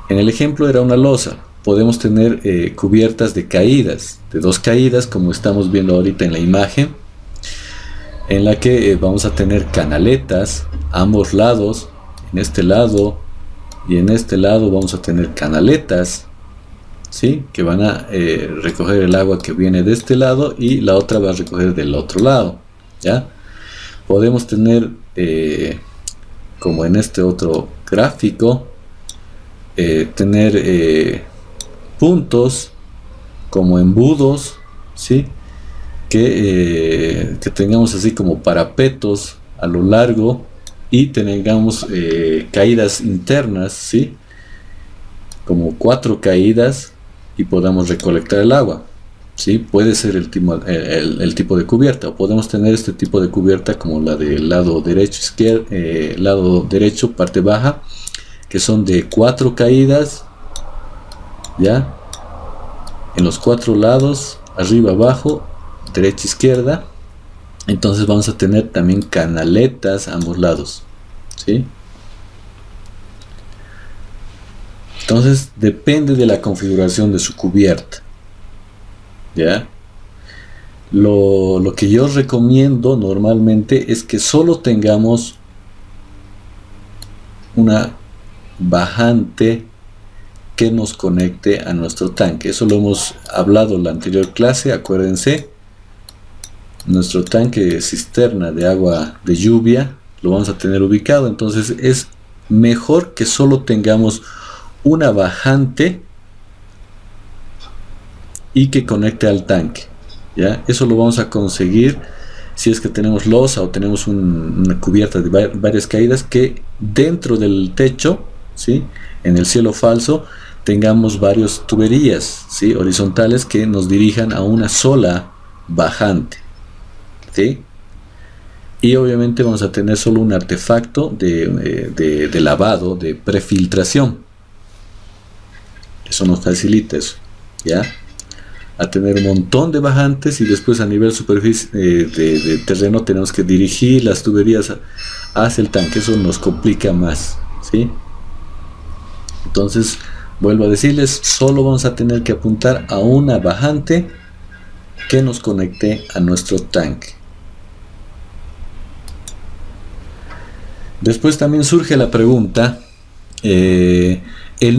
En el ejemplo era una losa. Podemos tener cubiertas de caídas, de 2 caídas, como estamos viendo ahorita en la imagen, en la que vamos a tener canaletas a ambos lados. En este lado y en este lado vamos a tener canaletas, ¿sí?, que van a recoger el agua que viene de este lado y la otra va a recoger del otro lado, ¿ya? Podemos tener, como en este otro gráfico, tener puntos como embudos, ¿sí?, que tengamos así como parapetos a lo largo y tengamos caídas internas, ¿sí?, como 4 caídas, y podamos recolectar el agua, ¿sí? Puede ser el tipo de cubierta, o podemos tener este tipo de cubierta como la del lado derecho, lado derecho, parte baja, que son de 4 caídas, ¿ya?, en los 4 lados, arriba, abajo, derecha, izquierda. Entonces vamos a tener también canaletas a ambos lados, ¿sí? Entonces depende de la configuración de su cubierta, ¿ya? Lo que yo recomiendo normalmente es que solo tengamos una bajante que nos conecte a nuestro tanque. Eso lo hemos hablado en la anterior clase, acuérdense. Nuestro tanque cisterna de agua de lluvia lo vamos a tener ubicado, entonces es mejor que solo tengamos una bajante y que conecte al tanque, ¿ya? Eso lo vamos a conseguir si es que tenemos losa o tenemos una cubierta de varias caídas, que dentro del techo, ¿sí?, en el cielo falso, tengamos varias tuberías, ¿sí?, horizontales que nos dirijan a una sola bajante, ¿sí? Y obviamente vamos a tener solo un artefacto de lavado, de prefiltración. Eso nos facilita eso, ¿ya? A tener un montón de bajantes, y después a nivel superficie de terreno tenemos que dirigir las tuberías hacia el tanque. Eso nos complica más, ¿sí? Entonces, vuelvo a decirles, solo vamos a tener que apuntar a una bajante que nos conecte a nuestro tanque. Después también surge la pregunta, el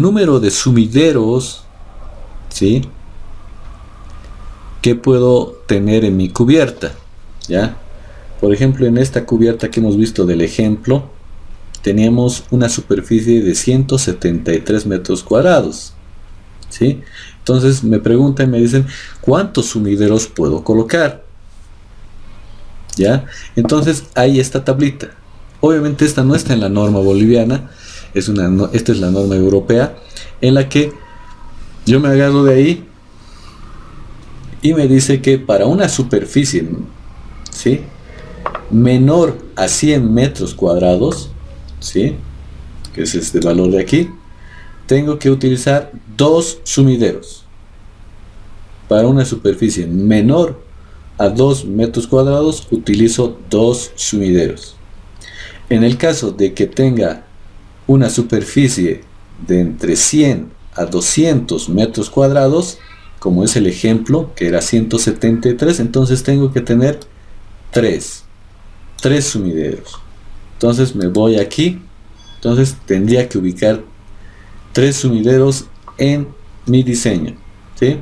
número de sumideros, ¿sí?, que puedo tener en mi cubierta, ¿ya? Por ejemplo, en esta cubierta que hemos visto del ejemplo, teníamos una superficie de 173 metros cuadrados, ¿sí? Entonces me preguntan y me dicen, ¿cuántos sumideros puedo colocar? ¿Ya? Entonces hay esta tablita. Obviamente esta no está en la norma boliviana, esta es la norma europea, en la que yo me agarro de ahí y me dice que para una superficie, ¿sí?, menor a 100 metros cuadrados, ¿sí?, que es este valor de aquí, tengo que utilizar 2 sumideros. Para una superficie menor a 2 metros cuadrados utilizo 2 sumideros. En el caso de que tenga una superficie de entre 100 a 200 metros cuadrados, como es el ejemplo, que era 173, entonces tengo que tener 3 sumideros. Entonces me voy aquí, entonces tendría que ubicar 3 sumideros en mi diseño, ¿sí?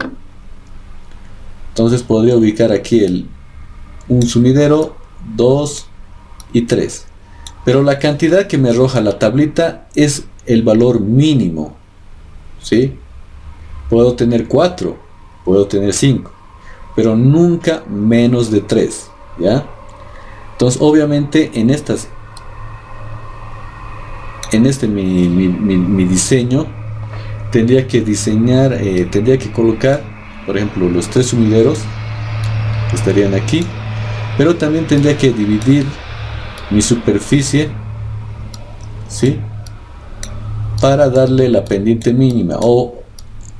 Entonces podría ubicar aquí un sumidero, 2 y 3. Pero la cantidad que me arroja la tablita es el valor mínimo, ¿sí? Puedo tener 4, puedo tener 5, pero nunca menos de 3, ¿ya? Entonces obviamente en mi diseño tendría que colocar, por ejemplo, los 3 sumideros que estarían aquí, pero también tendría que dividir mi superficie, ¿sí?, para darle la pendiente mínima. O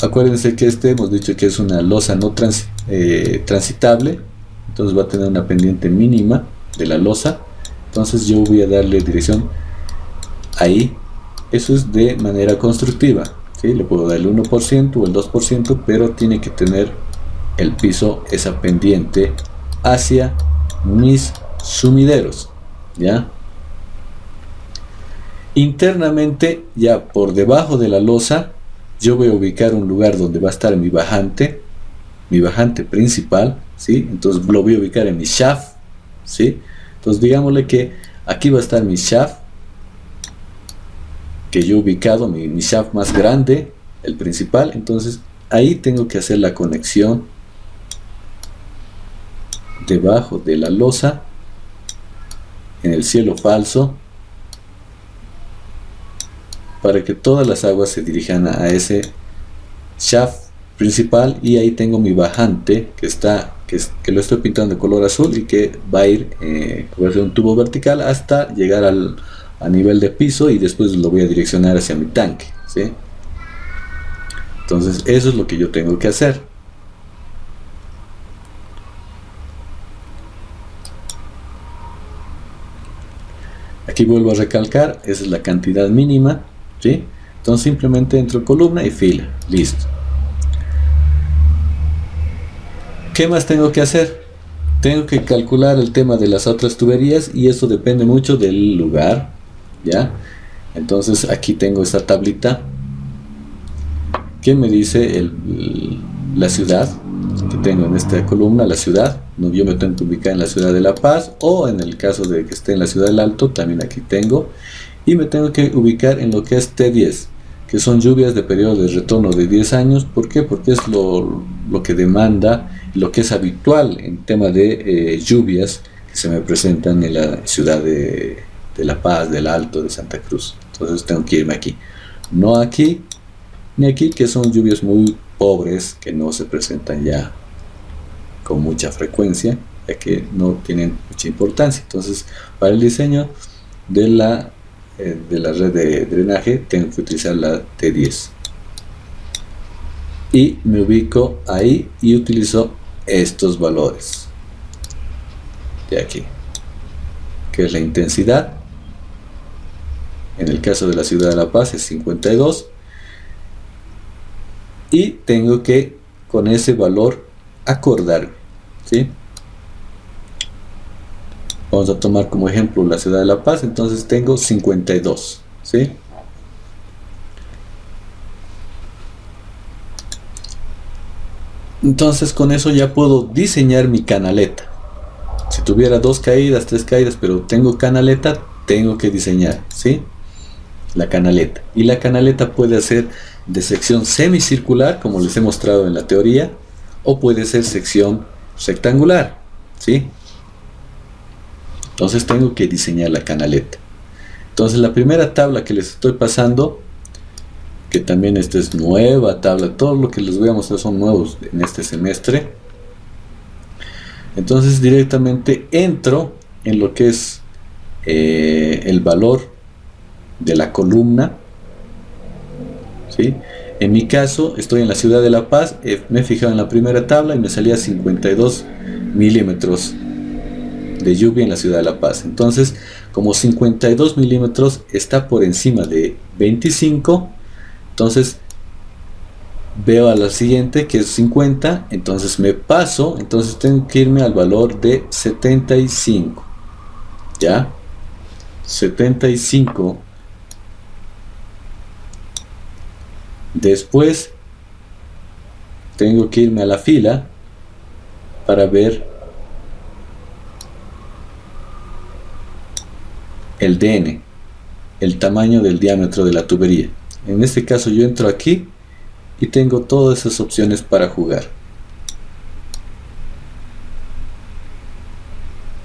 acuérdense que hemos dicho que es una losa no transitable, entonces va a tener una pendiente mínima de la losa. Entonces yo voy a darle dirección ahí. Eso es de manera constructiva, ¿sí? Le puedo dar el 1% o el 2%, pero tiene que tener el piso, esa pendiente hacia mis sumideros, ¿ya? Internamente, ya por debajo de la losa, yo voy a ubicar un lugar donde va a estar mi bajante principal, ¿sí? Entonces lo voy a ubicar en mi shaft, ¿sí? Entonces digámosle que aquí va a estar mi shaft, que yo he ubicado, mi shaft más grande, el principal. Entonces ahí tengo que hacer la conexión debajo de la losa, en el cielo falso, para que todas las aguas se dirijan a ese shaft principal. Y ahí tengo mi bajante que lo estoy pintando de color azul, y que va a ir voy a hacer un tubo vertical hasta llegar a nivel de piso, y después lo voy a direccionar hacia mi tanque, ¿sí? Entonces eso es lo que yo tengo que hacer. Aquí vuelvo a recalcar, esa es la cantidad mínima, ¿sí? Entonces simplemente entro columna y fila, listo. ¿Qué más tengo que hacer? Tengo que calcular el tema de las otras tuberías y eso depende mucho del lugar, ¿ya? Entonces aquí tengo esta tablita que me dice la ciudad que tengo en esta columna, la ciudad. No, yo me tengo que ubicar en la ciudad de La Paz, o en el caso de que esté en la ciudad del Alto, también aquí tengo. Y me tengo que ubicar en lo que es T10, que son lluvias de periodo de retorno de 10 años. ¿Por qué? Porque es lo que demanda, lo que es habitual en tema de lluvias que se me presentan en la ciudad de La Paz, del Alto, de Santa Cruz. Entonces tengo que irme aquí. No aquí, ni aquí, que son lluvias muy pobres, que no se presentan ya con mucha frecuencia, ya que no tienen mucha importancia. Entonces, para el diseño de la red de drenaje, tengo que utilizar la T10. Y me ubico ahí y utilizo estos valores de aquí, que es la intensidad. En el caso de la ciudad de La Paz es 52. Y tengo que con ese valor acordar, ¿sí? Vamos a tomar como ejemplo la ciudad de La Paz. Entonces tengo 52, ¿sí? Entonces con eso ya puedo diseñar mi canaleta. Si tuviera 2 caídas, 3 caídas, pero tengo canaleta, tengo que diseñar, ¿sí? La canaleta. Y la canaleta puede ser de sección semicircular, como les he mostrado en la teoría, o puede ser sección rectangular, ¿sí? Entonces tengo que diseñar la canaleta. Entonces la primera tabla que les estoy pasando, que también esta es nueva tabla, todo lo que les voy a mostrar son nuevos en este semestre. Entonces directamente entro en lo que es el valor de la columna, ¿sí? En mi caso estoy en la ciudad de La Paz, me he fijado en la primera tabla y me salía 52 milímetros de lluvia en la ciudad de La Paz. Entonces, como 52 milímetros está por encima de 25, entonces veo a la siguiente que es 50, entonces me paso, entonces tengo que irme al valor de 75, ¿ya? 75. Después tengo que irme a la fila para ver el DN, el tamaño del diámetro de la tubería. En este caso yo entro aquí y tengo todas esas opciones para jugar.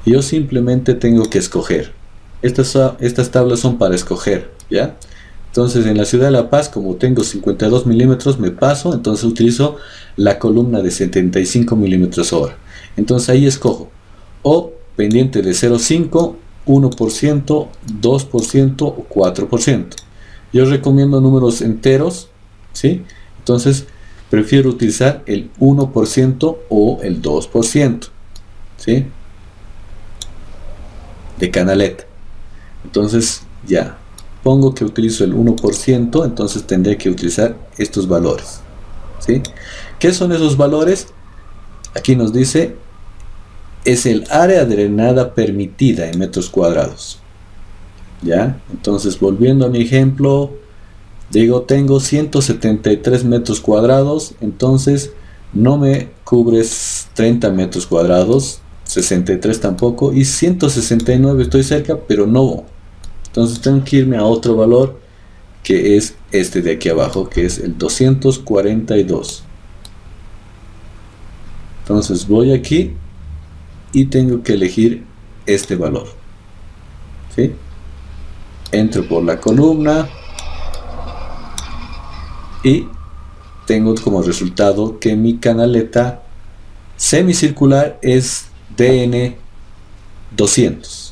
Yo simplemente tengo que escoger. Estas tablas son para escoger, ¿ya? Entonces en la ciudad de La Paz, como tengo 52 milímetros, me paso, entonces utilizo la columna de 75 milímetros hora. Entonces ahí escojo o pendiente de 0,5, 1%, 2% o 4%. Yo recomiendo números enteros, ¿sí? Entonces prefiero utilizar el 1% o el 2%, ¿sí? De canaleta. Entonces ya pongo que utilizo el 1%, entonces tendré que utilizar estos valores, ¿sí? ¿Qué son esos valores? Aquí nos dice, es el área drenada permitida en metros cuadrados, ¿ya? Entonces, volviendo a mi ejemplo, digo, tengo 173 metros cuadrados, entonces no me cubres 30 metros cuadrados, 63 tampoco, y 169 estoy cerca, pero no. Entonces tengo que irme a otro valor, que es este de aquí abajo, que es el 242. Entonces voy aquí y tengo que elegir este valor, ¿sí? Entro por la columna y tengo como resultado que mi canaleta semicircular es DN 200.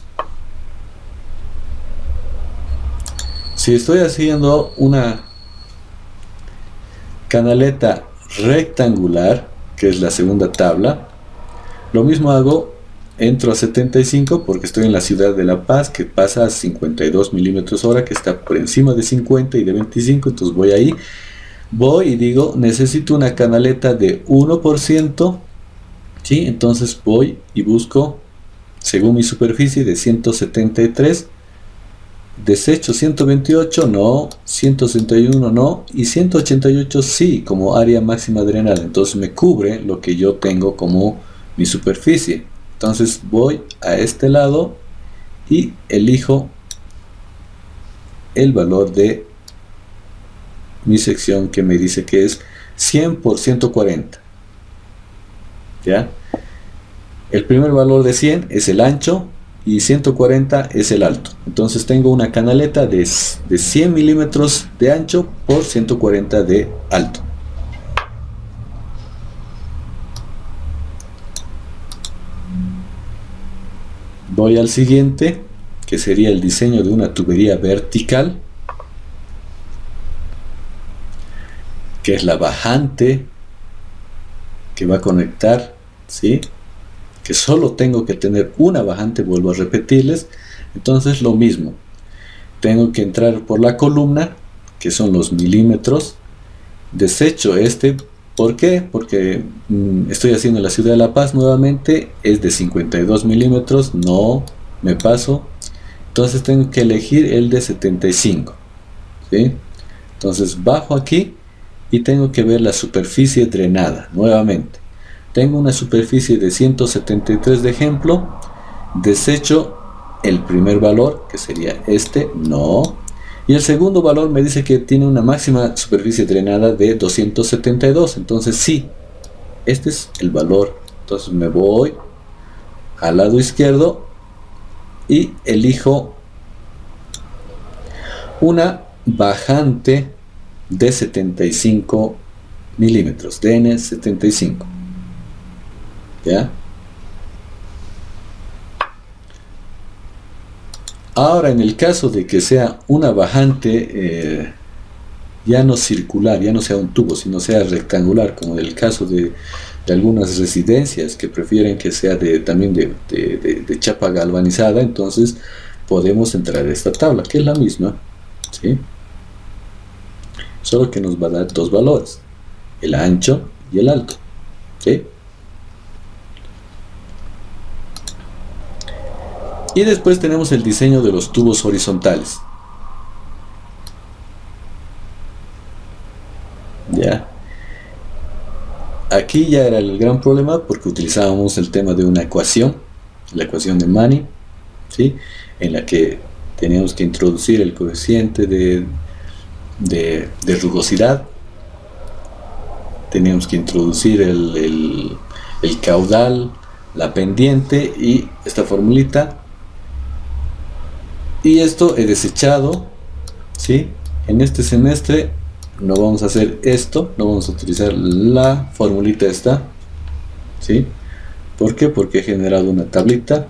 Si estoy haciendo una canaleta rectangular, que es la segunda tabla, lo mismo hago, entro a 75 porque estoy en la ciudad de La Paz, que pasa a 52 milímetros hora, que está por encima de 50 y de 25, entonces voy ahí, voy y digo, necesito una canaleta de 1%, ¿sí? Entonces voy y busco, según mi superficie de 173, desecho 128, no, 161 no, y 188 sí, como área máxima drenada. Entonces me cubre lo que yo tengo como mi superficie. Entonces voy a este lado y elijo el valor de mi sección, que me dice que es 100 por 140. ¿Ya? El primer valor de 100 es el ancho y 140 es el alto. Entonces tengo una canaleta de 100 milímetros de ancho por 140 de alto. Voy al siguiente, que sería el diseño de una tubería vertical, que es la bajante que va a conectar, ¿sí? Que solo tengo que tener una bajante, vuelvo a repetirles. Entonces lo mismo, tengo que entrar por la columna, que son los milímetros, desecho este. ¿Por qué? Porque estoy haciendo la ciudad de La Paz nuevamente, es de 52 milímetros, no me paso. Entonces tengo que elegir el de 75, ¿sí? Entonces bajo aquí y tengo que ver la superficie drenada nuevamente. Tengo una superficie de 173 de ejemplo, desecho el primer valor, que sería este, no. Y el segundo valor me dice que tiene una máxima superficie drenada de 272, entonces sí, este es el valor. Entonces me voy al lado izquierdo y elijo una bajante de 75 milímetros, DN75. ¿Ya? Ahora, en el caso de que sea una bajante ya no circular, ya no sea un tubo, sino sea rectangular, como en el caso de algunas residencias que prefieren que sea también de chapa galvanizada, entonces podemos entrar a esta tabla, que es la misma, ¿sí? Solo que nos va a dar dos valores, el ancho y el alto, ¿sí? Y después tenemos el diseño de los tubos horizontales. ¿Ya? Aquí ya era el gran problema porque utilizábamos el tema de una ecuación, la ecuación de Manning, ¿sí? En la que teníamos que introducir el coeficiente de rugosidad, teníamos que introducir el caudal, la pendiente y esta formulita. Y esto he desechado, ¿sí? En este semestre no vamos a hacer esto, no vamos a utilizar la formulita esta, ¿sí? ¿Por qué? Porque he generado una tablita.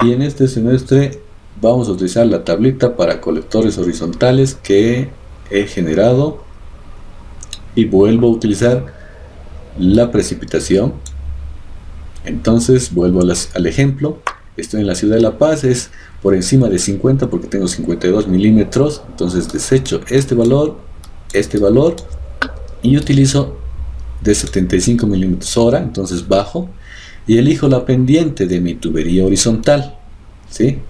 Y en este semestre vamos a utilizar la tablita para colectores horizontales que he generado. Y vuelvo a utilizar la precipitación. Entonces vuelvo al ejemplo. Estoy en la ciudad de La Paz, es por encima de 50 porque tengo 52 milímetros. Entonces desecho este valor y utilizo de 75 milímetros hora. Entonces bajo y elijo la pendiente de mi tubería horizontal, ¿sí?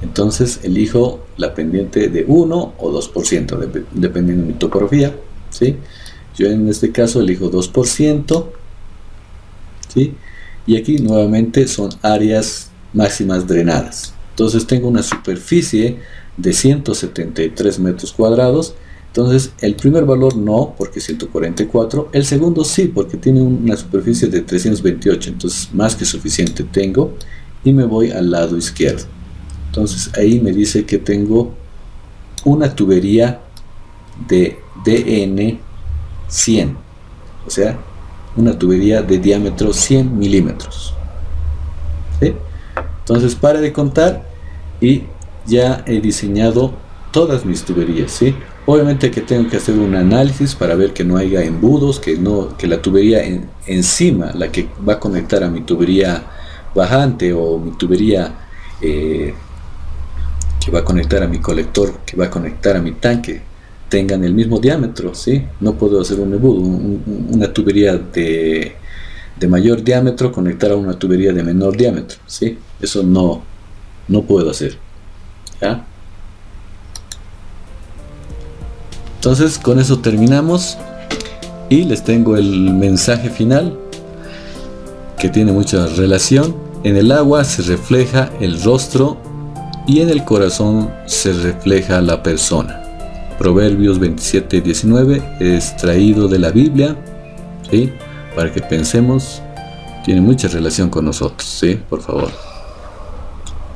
Entonces elijo la pendiente de 1 o 2%, dependiendo de mi topografía, ¿sí? Yo en este caso elijo 2%, ¿sí? Y aquí nuevamente son áreas máximas drenadas. Entonces tengo una superficie de 173 metros cuadrados. Entonces el primer valor no, porque 144. El segundo sí, porque tiene una superficie de 328. Entonces más que suficiente tengo. Y me voy al lado izquierdo. Entonces ahí me dice que tengo una tubería de DN 100. O sea, una tubería de diámetro 100 milímetros, ¿sí? Entonces pare de contar y ya he diseñado todas mis tuberías, ¿sí? Obviamente que tengo que hacer un análisis para ver que no haya embudos, que la tubería encima, la que va a conectar a mi tubería bajante o mi tubería que va a conectar a mi colector, que va a conectar a mi tanque tengan el mismo diámetro, ¿sí? No puedo hacer un embudo, una tubería de mayor diámetro conectar a una tubería de menor diámetro, ¿sí? Eso no puedo hacer, ¿ya? Entonces con eso terminamos y les tengo el mensaje final que tiene mucha relación. En el agua se refleja el rostro y en el corazón se refleja la persona. Proverbios 27:19 es traído de la Biblia, ¿sí? Para que pensemos, tiene mucha relación con nosotros, ¿sí? Por favor.